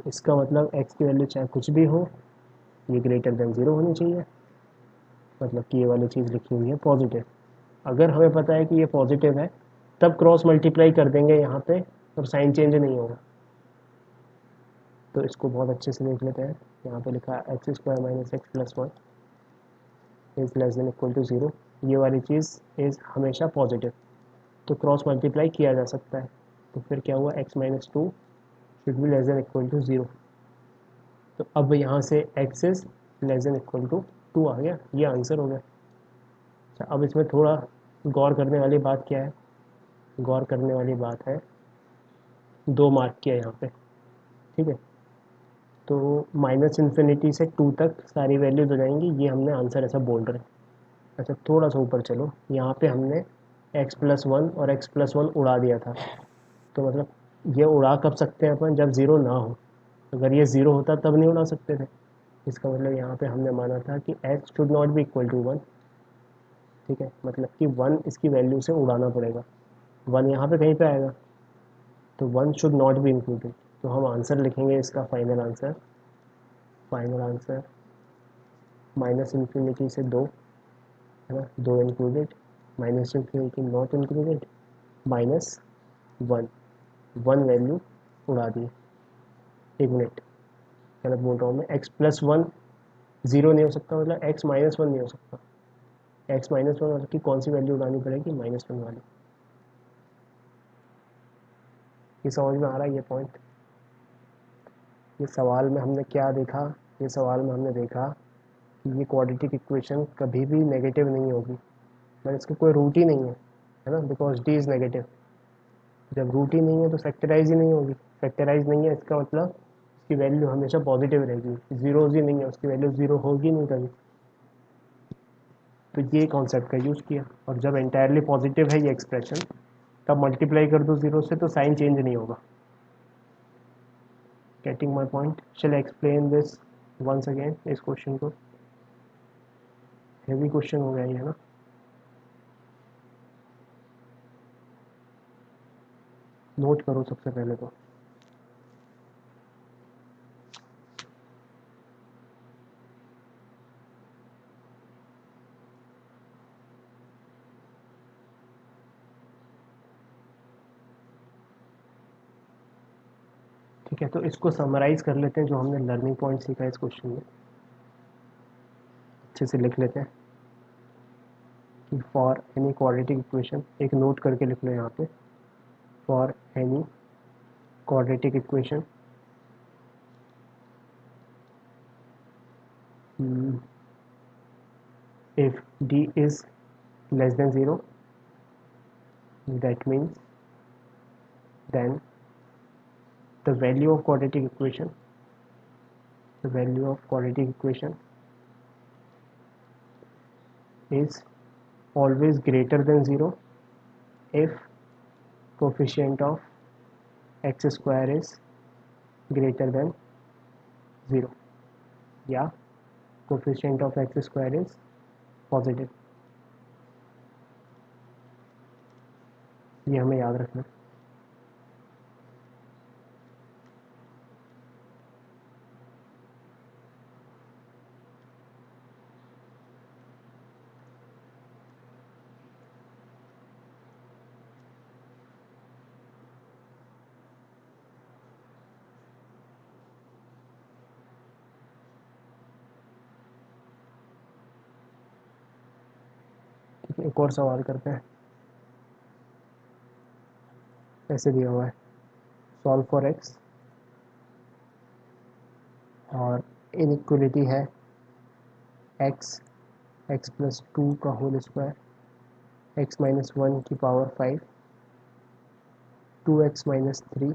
इसका मतलब x की वैल्यू चाहे कुछ भी हो, ये ग्रेटर देन 0 होनी चाहिए, मतलब कि ये वाली चीज़ लिखी हुई है पॉजिटिव। अगर हमें पता है कि ये पॉजिटिव है, तब क्रॉस मल्टीप्लाई कर देंगे यहाँ पे और साइन चेंज नहीं होगा। तो इसको बहुत अच्छे से देख लेते हैं। यहाँ पे लिखा है x² - x + 1 is less than equal to 0। ये वाली चीज़ इज़ हमेशा पॉजिटिव, तो क्रॉस मल्टीप्लाई किया जा सकता है। तो फिर क्या हुआ, x -2 should be less than equal to 0। तो अब यहाँ से x is less than equal to 2 आ गया, ये आंसर हो गया। अच्छा, अब इसमें थोड़ा गौर करने वाली बात क्या है, गौर करने वाली बात है 2 मार्क किया यहाँ पे। ठीक है, तो -∞ से 2 तक सारी वैल्यूज हो जाएंगी, ये हमने आंसर ऐसा बोल रहे हैं। अच्छा, थोड़ा सा ऊपर चलो, यहाँ पे हमने x + 1 और x + 1 उड़ा दिया था, तो मतलब ये उड़ा कब सकते हैं अपन, जब ज़ीरो ना हो। अगर ये ज़ीरो होता तब नहीं उड़ा सकते थे। इसका मतलब यहाँ पे हमने माना था कि x should not be equal to 1। ठीक है, मतलब कि 1 इसकी वैल्यू से उड़ाना पड़ेगा, 1 यहाँ पे कहीं पे आएगा, तो 1 शुड नॉट बी इंक्लूडेड। तो हम आंसर लिखेंगे इसका, फाइनल आंसर -∞ से 2, है ना, 2 इंक्लूडेड, -∞ नॉट इंक्लूडेड, -1, 1 वैल्यू उड़ा दी। एक मिनट, गलत बोल रहा हूँ मैं, x + 1 0 नहीं हो सकता, मतलब x - 1 नहीं हो सकता। x - 1 की कौन सी वैल्यू उड़ानी पड़ेगी, -1 वाली। ये समझ में आ रहा है ये पॉइंट? ये सवाल में हमने क्या देखा, ये सवाल में हमने देखा कि ये क्वाड्रेटिक इक्वेशन कभी भी नेगेटिव नहीं होगी, मतलब इसका कोई रूट ही नहीं है ना, बिकॉज d इज़ नेगेटिव। जब रूट ही नहीं है तो फैक्टराइज ही नहीं होगी, फैक्टराइज नहीं है इसका मतलब इसकी वैल्यू हमेशा पॉजिटिव रहेगी, जीरोज ही नहीं है, उसकी वैल्यू ज़ीरो होगी नहीं कभी। तो ये कॉन्सेप्ट का यूज़ किया, और जब एंटायरली पॉजिटिव है ये एक्सप्रेशन, तब मल्टीप्लाई कर दो ज़ीरो से तो साइन चेंज नहीं होगा। Getting my point? चल एक्सप्लेन दिस वंस अगेन, इस क्वेश्चन को, हेवी क्वेश्चन हो गया ये, है ना। नोट करो सबसे पहले तो। ठीक है, तो इसको समराइज़ कर लेते हैं जो हमने लर्निंग पॉइंट सीखा है इस क्वेश्चन में, अच्छे से लिख लेते हैं कि फॉर एनी क्वाड्रेटिक इक्वेशन, एक नोट करके लिख लो यहाँ पे, for any quadratic equation if d is less than 0, that means then the value of quadratic equation is always greater than 0 if coefficient of x square is greater than 0 या coefficient of x square is positive. ये हमें याद रखना है. एक और सवाल करते हैं. ऐसे दिया हुआ है, सॉल्व फॉर एक्स, और इनइक्वलिटी है एक्स प्लस 2 का होल स्क्वायर, एक्स माइनस 1 की power 5, 2x minus 3,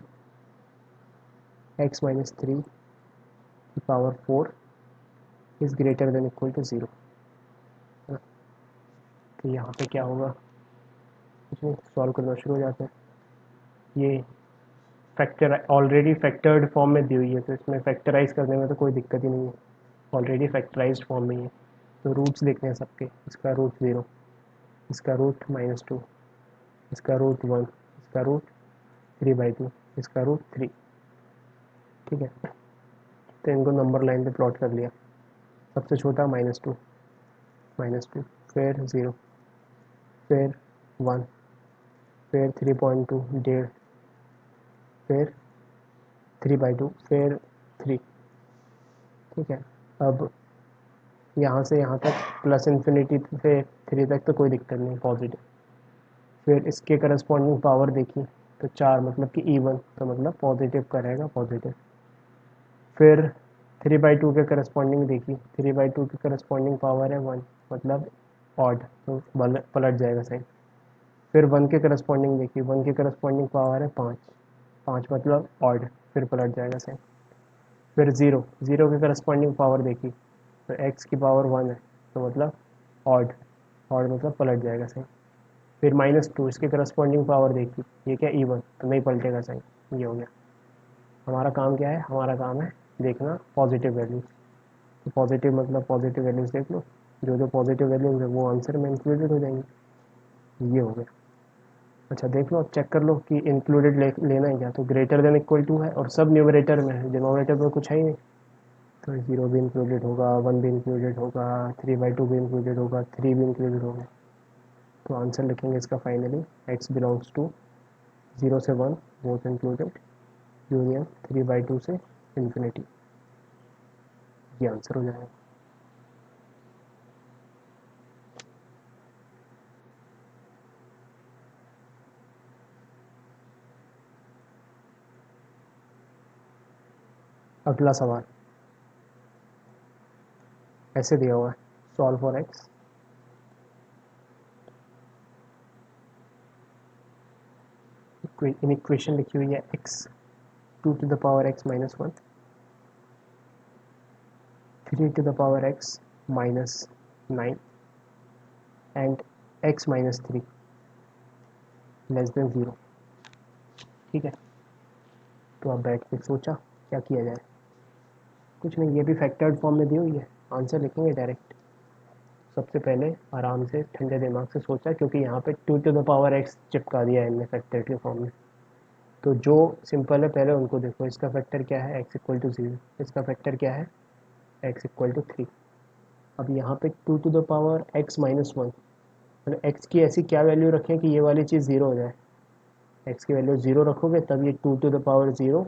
x minus 3 की power 4 is greater than equal to 0. तो यहाँ पे क्या होगा, कुछ नहीं, सॉल्व करना शुरू हो जाते हैं. ये फैक्टर ऑलरेडी फैक्टर्ड फॉर्म में दी हुई है, तो इसमें फैक्टराइज करने में तो कोई दिक्कत ही नहीं है, ऑलरेडी फैक्टराइज्ड फॉर्म में ही है. तो रूट्स देखने हैं सबके, इसका रूट 0, इसका रूट -2, इसका रूट 1, इसका रूट 3/2, इसका रूट 3. ठीक है, तो इनको नंबर लाइन पे प्लॉट कर लिया. सबसे छोटा -2, फिर 0, फिर 1, फिर 3.2, 1.5, फिर 3/2, फिर 3. ठीक है, अब यहाँ से यहाँ तक प्लस इन्फिनिटी से 3 तक तो कोई दिक्कत नहीं, पॉजिटिव. फिर इसके करस्पॉन्डिंग पावर देखी तो 4, मतलब कि इवन, तो मतलब पॉजिटिव का रहेगा, पॉजिटिव. फिर 3/2 के करस्पॉन्डिंग देखी, 3/2 के करस्पॉन्डिंग पावर है 1, मतलब ऑड, तो पलट जाएगा साइन. फिर 1 के करस्पॉन्डिंग देखी, 1 के करस्पॉन्डिंग पावर है 5 मतलब ऑड, फिर पलट जाएगा साइन. फिर 0 के करस्पॉन्डिंग पावर देखी तो x की पावर 1 है, तो मतलब ऑड मतलब पलट जाएगा साइन. फिर -2, इसके करस्पॉन्डिंग पावर देखी, ये क्या इवन, तो नहीं पलटेगा साइन. ये हो गया. हमारा काम क्या है, हमारा काम है देखना पॉजिटिव वैल्यूज. तो पॉजिटिव मतलब पॉजिटिव वैल्यूज देख लो, जो पॉजिटिव वैल्यूज है वो आंसर में इंक्लूडेड हो जाएंगे. ये हो गया. अच्छा देख लो, अब चेक कर लो कि इंक्लूडेड लेना है क्या, तो ग्रेटर देन इक्वल टू है और सब न्यूमरेटर में है, डिनोमिनेटर में कुछ है ही नहीं, तो 0 भी इंक्लूडेड होगा, 1 भी इंक्लूडेड होगा, 3/2 भी इंक्लूडेड होगा, 3 भी इंक्लूडेड होगा. तो आंसर लिखेंगे इसका फाइनली, x बिलोंग्स टू 0 से 1 बोथ इंक्लूडेड, यूनियन 3/2 से इन्फिनिटी. ये आंसर हो जाएगा. अगला सवाल ऐसे दिया हुआ है, solve for x, in equation लिखी हुई है x 2 to the power x minus 1, 3 to the power x minus 9 and x minus 3 less than 0. ठीक है, तो अब बैठ के सोचा क्या किया जाए. कुछ नहीं, ये भी फैक्टर्ड फॉर्म में दी हुई है, आंसर लिखेंगे डायरेक्ट. सबसे पहले आराम से ठंडे दिमाग से सोचा, क्योंकि यहाँ पे 2 to the power x चिपका दिया है इनने फैक्टर के फॉर्म में. तो जो सिंपल है पहले उनको देखो. इसका फैक्टर क्या है, x इक्वल टू 0, इसका फैक्टर क्या है, x इक्वल टू 3. अब यहाँ पे 2 to the power x minus 1, मतलब x की ऐसी क्या वैल्यू रखें कि ये वाली चीज़ 0 हो जाए. x की वैल्यू 0 रखोगे तब ये 2 to the power 0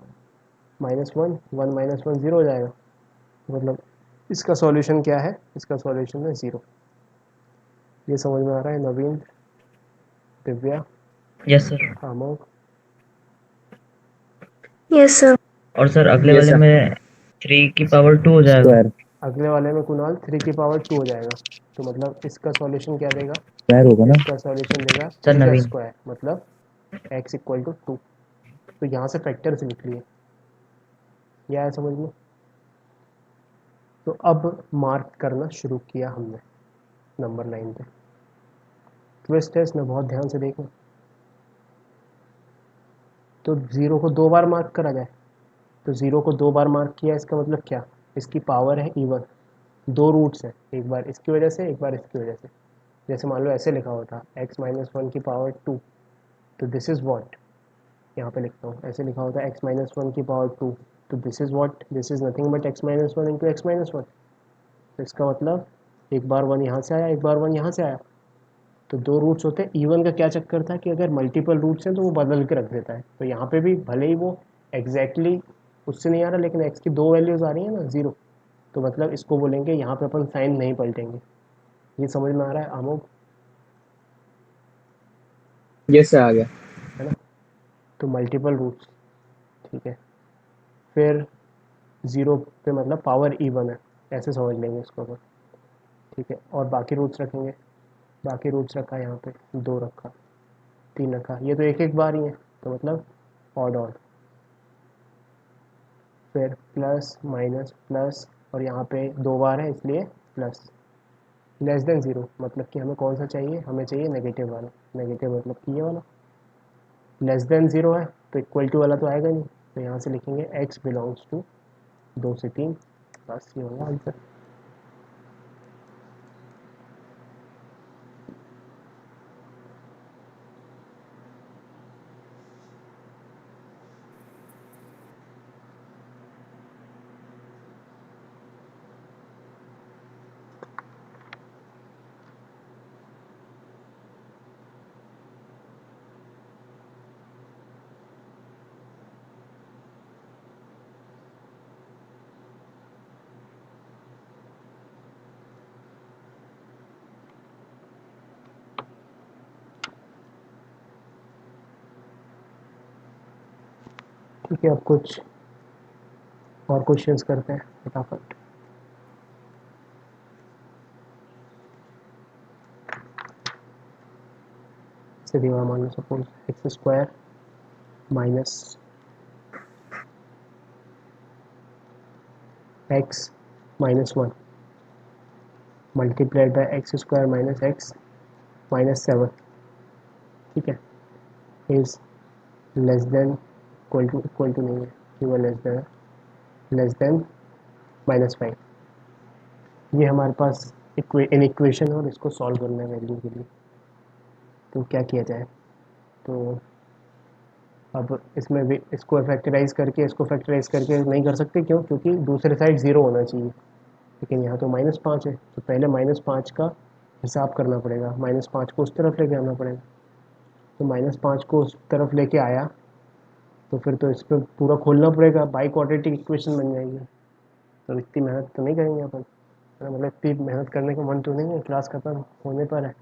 -1 1 -1 0 हो जाएगा, मतलब इसका सॉल्यूशन क्या है, इसका सॉल्यूशन है 0। ये समझ में आ रहा है Naveen, Divya, yes sir. Amod? Yes sir. और सर अगले Yes, वाले sir. में 3 की पावर 2 हो जाएगा। स्क्वायर अगले वाले में कुणाल 3 की पावर 2 हो जाएगा, तो मतलब इसका सॉल्यूशन क्या देगा, स्क्वायर होगा ना। इसका सॉल्यूशन देगा सर 3 का नवीन। स्क्वायर, मतलब x इक्वल टू 2। तो यहाँ से फैक्टर से लिख लिए, यह है समझ में। तो अब मार्क करना शुरू किया हमने नंबर लाइन पे। ट्विस्ट है इसमें, बहुत ध्यान से देखना। तो 0 को 2 बार मार्क करा जाए, तो 0 को 2 बार मार्क किया, इसका मतलब क्या, इसकी पावर है इवन, 2 रूट्स हैं, एक बार इसकी वजह से एक बार इसकी वजह से। जैसे मान लो ऐसे लिखा हुआ था x-1 की पावर 2, तो दिस इज़ व्हाट, यहाँ पे लिखता हूँ, ऐसे लिखा होता है x-1 की पावर 2, तो this is what, this is nothing but x-1 into x-1। तो इसका मतलब एक बार 1 यहाँ से आया, एक बार 1 यहाँ से आया, तो 2 रूट्स होते हैं। इवन का क्या चक्कर था कि अगर मल्टीपल रूट्स हैं तो वो बदल के रख देता है, तो यहाँ पे भी भले ही वो एग्जैक्टली उससे नहीं आ रहा, लेकिन x की 2 वैल्यूज़ आ रही हैं ना 0, तो मतलब इसको बोलेंगे यहाँ पे अपन साइन नहीं पलटेंगे। ये समझ में आ रहा है आमोद, Yes, sir, आ गया। है ना? तो मल्टीपल रूट्स, ठीक है। फिर 0 पे मतलब पावर इवन है, ऐसे समझ लेंगे इसको अपन, ठीक है। और बाकी रूट्स रखेंगे, बाकी रूट्स रखा यहाँ पे 2 रखा, 3 रखा, ये तो एक एक बार ही है, तो मतलब ऑड ऑड। फिर प्लस माइनस प्लस, और यहाँ पे 2 बार है इसलिए प्लस। लेस देन 0 मतलब कि हमें कौन सा चाहिए, हमें चाहिए नेगेटिव वाला, नेगेटिव मतलब कि ये वाला। लेस देन 0 है तो इक्वल टू वाला तो आएगा नहीं, तो यहाँ से लिखेंगे x बिलोंग्स टू 2 से 3, बस ये होगा आंसर। ठीक है, अब कुछ और क्वेश्चंस करते हैं फटाफट। से दिया मान लो suppose x² minus x -1 multiplied by x² minus x -7, ठीक है, is less than equal to नहीं है, केवल लेस देन -5। ये हमारे पास इन इक्वेशन है और इसको सॉल्व करना है वैल्यू के लिए। तो क्या किया जाए, तो अब इसमें भी इसको फैक्टराइज करके इसको फैक्टराइज करके नहीं कर सकते, क्यों, क्योंकि दूसरे साइड 0 होना चाहिए, लेकिन यहाँ तो -5 है, तो पहले -5 का हिसाब करना पड़ेगा, -5 को उस तरफ लेके आना पड़ेगा। तो -5 को उस तरफ लेके आया, तो फिर तो इस पर पूरा खोलना पड़ेगा, बाई क्वाड्रेटिक इक्वेशन बन जाएगी। तो इतनी मेहनत तो नहीं करेंगे अपन, मतलब इतनी मेहनत करने का मन तो नहीं है, क्लास खत्म होने पर है,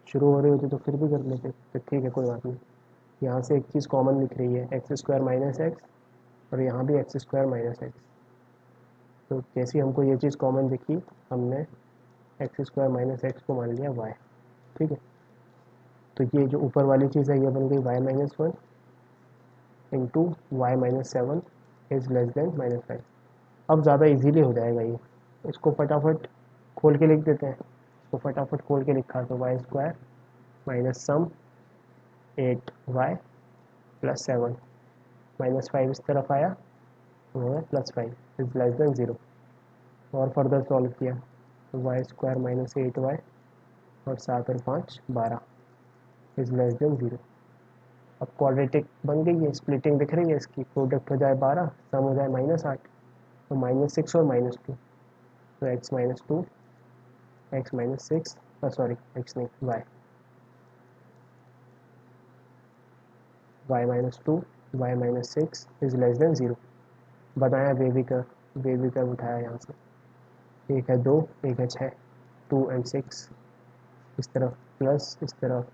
शुरू हो रही होती तो फिर भी कर लेते, तो ठीक है कोई बात नहीं। यहाँ से एक चीज़ कॉमन दिख रही है, x² माइनस एक्स, और यहाँ भी x² माइनस एक्स। तो जैसे हमको ये चीज़ कॉमन दिखी, हमने x² माइनस एक्स को मान लिया y, ठीक है। तो ये जो ऊपर वाली चीज़ है ये बन गई y-1 into y-7 is less then -5। अब ज़्यादा इजीली हो जाएगा ये, इसको फटाफट खोल के लिख देते हैं, इसको फटाफट खोल के लिखा तो y² minus sum 8y plus 7 -5 इस तरफ आया, तो हो गया +5 इज़ लेस देन 0। और फर्दर सॉल्व किया तो y² माइनस 8y और 7 और 5 12 इज़ लेस देन 0। अब क्वाड्रेटिक बन गई है, स्प्लिटिंग दिख रही है इसकी, प्रोडक्ट हो जाए 12, सम हो जाए -8, तो -6 और -2, तो x-2 x-6 सॉरी x नहीं y y-2 y-6 is less than 0। बनाया बेबी कर उठाया यहाँ से, एक है 2, एक है 6, 2 and 6, इस तरफ प्लस, इस तरफ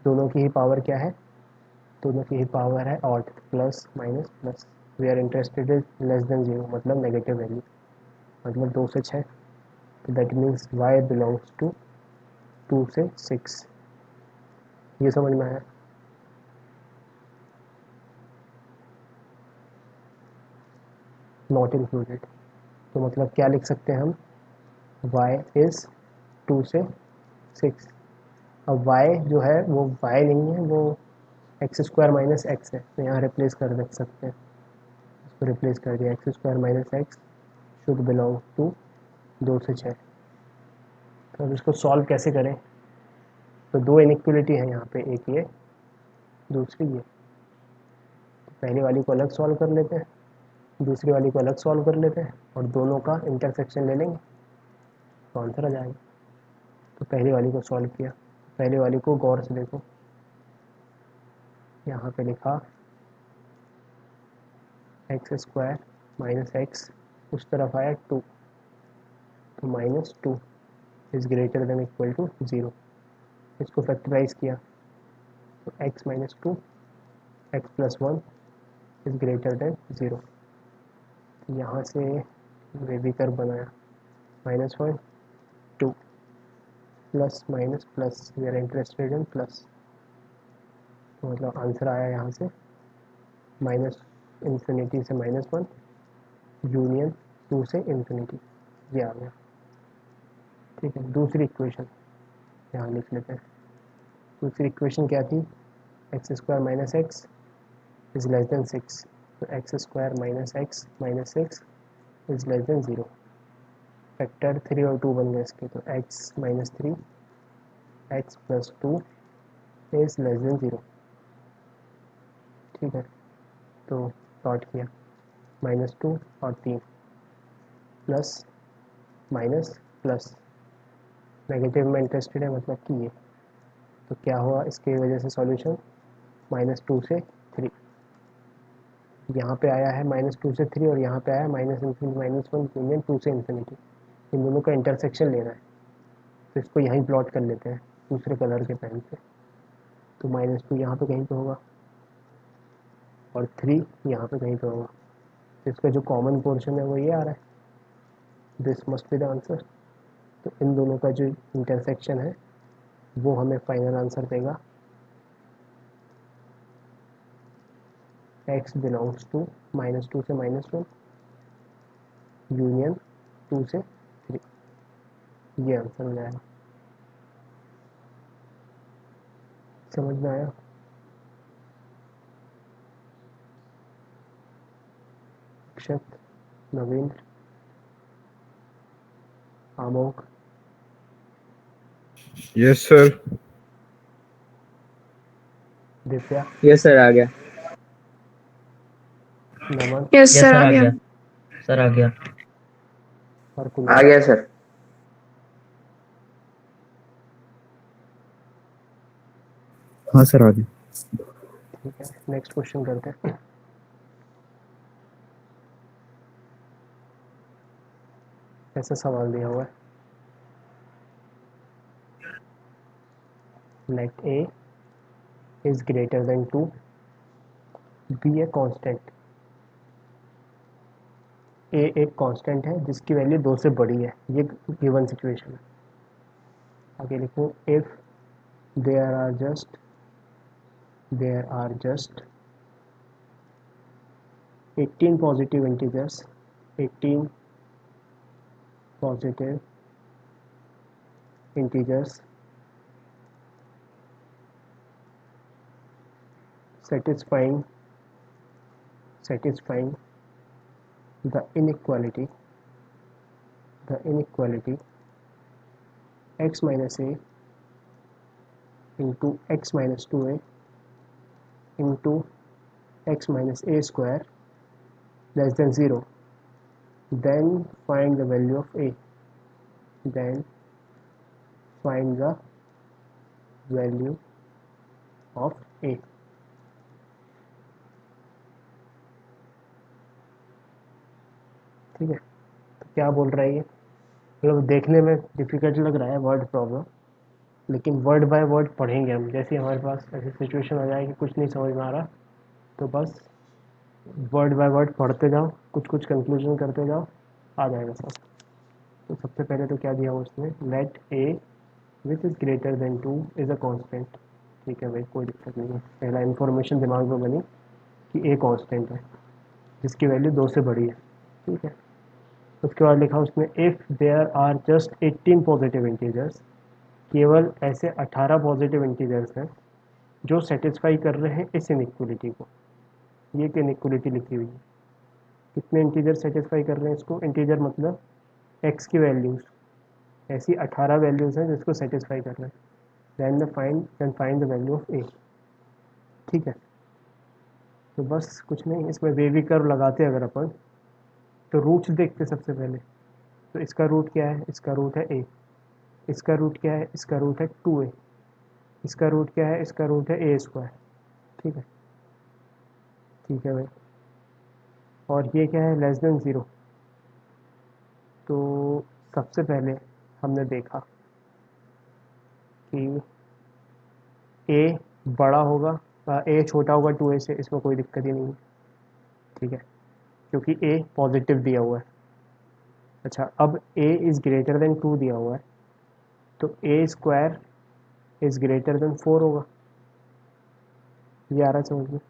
दोनों की ही पावर क्या है, दोनों की ही पावर है odd, plus minus plus. We are interested is less than 0, मतलब नेगेटिव वैल्यू, मतलब 2 से 6, तो that means y belongs to 2 से 6। ये समझ में आया? नॉट इंक्लूडेड, तो मतलब क्या लिख सकते हैं हम, y इज़ 2 से 6। अब y जो है वो y नहीं है, वो एक्स स्क्वायर माइनस एक्स है, तो यहाँ रिप्लेस कर देख सकते हैं, इसको रिप्लेस कर दिया, x square minus x should belong to 2 से 6। तो अब इसको सॉल्व कैसे करें, तो दो इनइक्वलिटी है यहाँ पे, एक ये, दूसरी ये, तो पहली वाली को अलग सॉल्व कर लेते हैं, दूसरी वाली को अलग सॉल्व कर लेते हैं, और दोनों का इंटरसेक्शन ले लेंगे तो आंसर आ जाएगा। तो पहली वाली को सॉल्व किया, पहली वाली को गौर से देखो, यहाँ पे लिखा एक्स स्क्वायर माइनस एक्स, उस तरफ आया 2, तो -2 is greater than equal to 0। इसको फैक्टराइज किया तो x minus 2 x plus 1 is greater than 0। यहाँ से बेबी कर्व बनाया, -1 2 plus minus plus, we are interested in plus, तो मतलब आंसर आया यहाँ से माइनस इन्फिनिटी से -1 यूनियन 2 से इन्फिनिटी, ये आ गया। ठीक है, दूसरी इक्वेशन यहाँ लिख लेते हैं। दूसरी इक्वेशन क्या थी, x square minus x is less then 6, तो x square minus X minus 6 is less than 0। Factor 3 और 2 बन गए इसके, तो x minus 3 x plus 2 is less than 0। ठीक है, तो प्लॉट किया, -2 और 3 प्लस माइनस प्लस, नेगेटिव में इंटरेस्टेड है मतलब कि ये, तो क्या हुआ इसकी वजह से सॉल्यूशन, -2 से 3, यहाँ पे आया है -2 से 3 और यहाँ पे आया -1 यूनियन 2 से इन्फिनिटी, इन दोनों का इंटरसेक्शन लेना है, तो इसको यहीं प्लॉट कर लेते हैं दूसरे कलर के पेन से। तो -2 यहाँ पे कहीं पे होगा और 3 यहाँ पे कहीं पे होगा, तो इसका जो कॉमन पोर्शन है वो ये आ रहा है, this must be the answer. तो इन दोनों का जो इंटरसेक्शन है वो हमें फाइनल आंसर देगा x बिलोंग्स टू -2 से -1 यूनियन 2 से 3, ये आंसर हो जाएगा। समझ में आया? Akshat, Navindra, Amod, Yes, sir. Divya, yes sir आ गया। Naman yes yes sir sir आ आ गया। गया, सर आ गया। और आ कुणाल। गया सर। हाँ सर, आगे। ठीक है, नेक्स्ट क्वेश्चन करते हैं। ऐसा सवाल दिया हुआ है, let a is greater than 2 be a constant. a एक कांस्टेंट है जिसकी वैल्यू 2 से बड़ी है, ये गिवन सिचुएशन है। आगे लिखो, if there are just 18 positive integers, 18 positive integers satisfying the inequality x minus a into x minus 2a into x minus a square less than 0, then find the value of a, then find the value of a। ठीक है, तो क्या बोल रहा है ये, मतलब देखने में डिफ़िकल्ट लग रहा है वर्ड प्रॉब्लम, लेकिन वर्ड बाय वर्ड पढ़ेंगे हम। जैसे हमारे पास ऐसी सिचुएशन आ जाए कि कुछ नहीं समझ में आ रहा, तो बस वर्ड बाय वर्ड पढ़ते जाओ, कुछ कुछ कंक्लूजन करते जाओ, आ जाएगा सब। तो सबसे पहले तो क्या दिया हुआ उसने, let a which is greater than 2 is a constant. ठीक है भाई, कोई दिक्कत नहीं है, पहला इन्फॉर्मेशन दिमाग में बनी कि ए कांस्टेंट है जिसकी वैल्यू 2 से बड़ी है। ठीक है, उसके बाद लिखा उसने if there are just 18 positive integers, केवल ऐसे 18 पॉजिटिव इंटीजर्स हैं जो सेटिस्फाई कर रहे हैं इस इनइक्वलिटी को। ये एक इनइक्वलिटी लिखी हुई है, कितने इंटीजर सेटिस्फाई कर रहे हैं इसको, इंटीजर मतलब एक्स की वैल्यूज़, ऐसी 18 वैल्यूज़ हैं जिसको सेटिस्फाई कर रहे हैं। Then find the value of A. ठीक है, तो बस कुछ नहीं, इसमें वेवी कर्व लगाते अगर अपन, तो रूट्स देखते सबसे पहले। तो इसका रूट क्या है, इसका रूट है ए, इसका रूट क्या है, इसका रूट है 2a, इसका रूट क्या है, इसका रूट है ए स्क्वायर। ठीक है, ठीक है भाई, और ये क्या है, लेस देन 0। तो सबसे पहले हमने देखा कि ए बड़ा होगा, ए छोटा होगा 2a से, इसमें कोई दिक्कत ही नहीं है। ठीक है, क्योंकि ए पॉजिटिव दिया हुआ है। अच्छा, अब ए इज़ ग्रेटर देन 2 दिया हुआ है, तो ए स्क्वायर इज़ ग्रेटर देन 4 होगा। ये आ रहा है समझ में।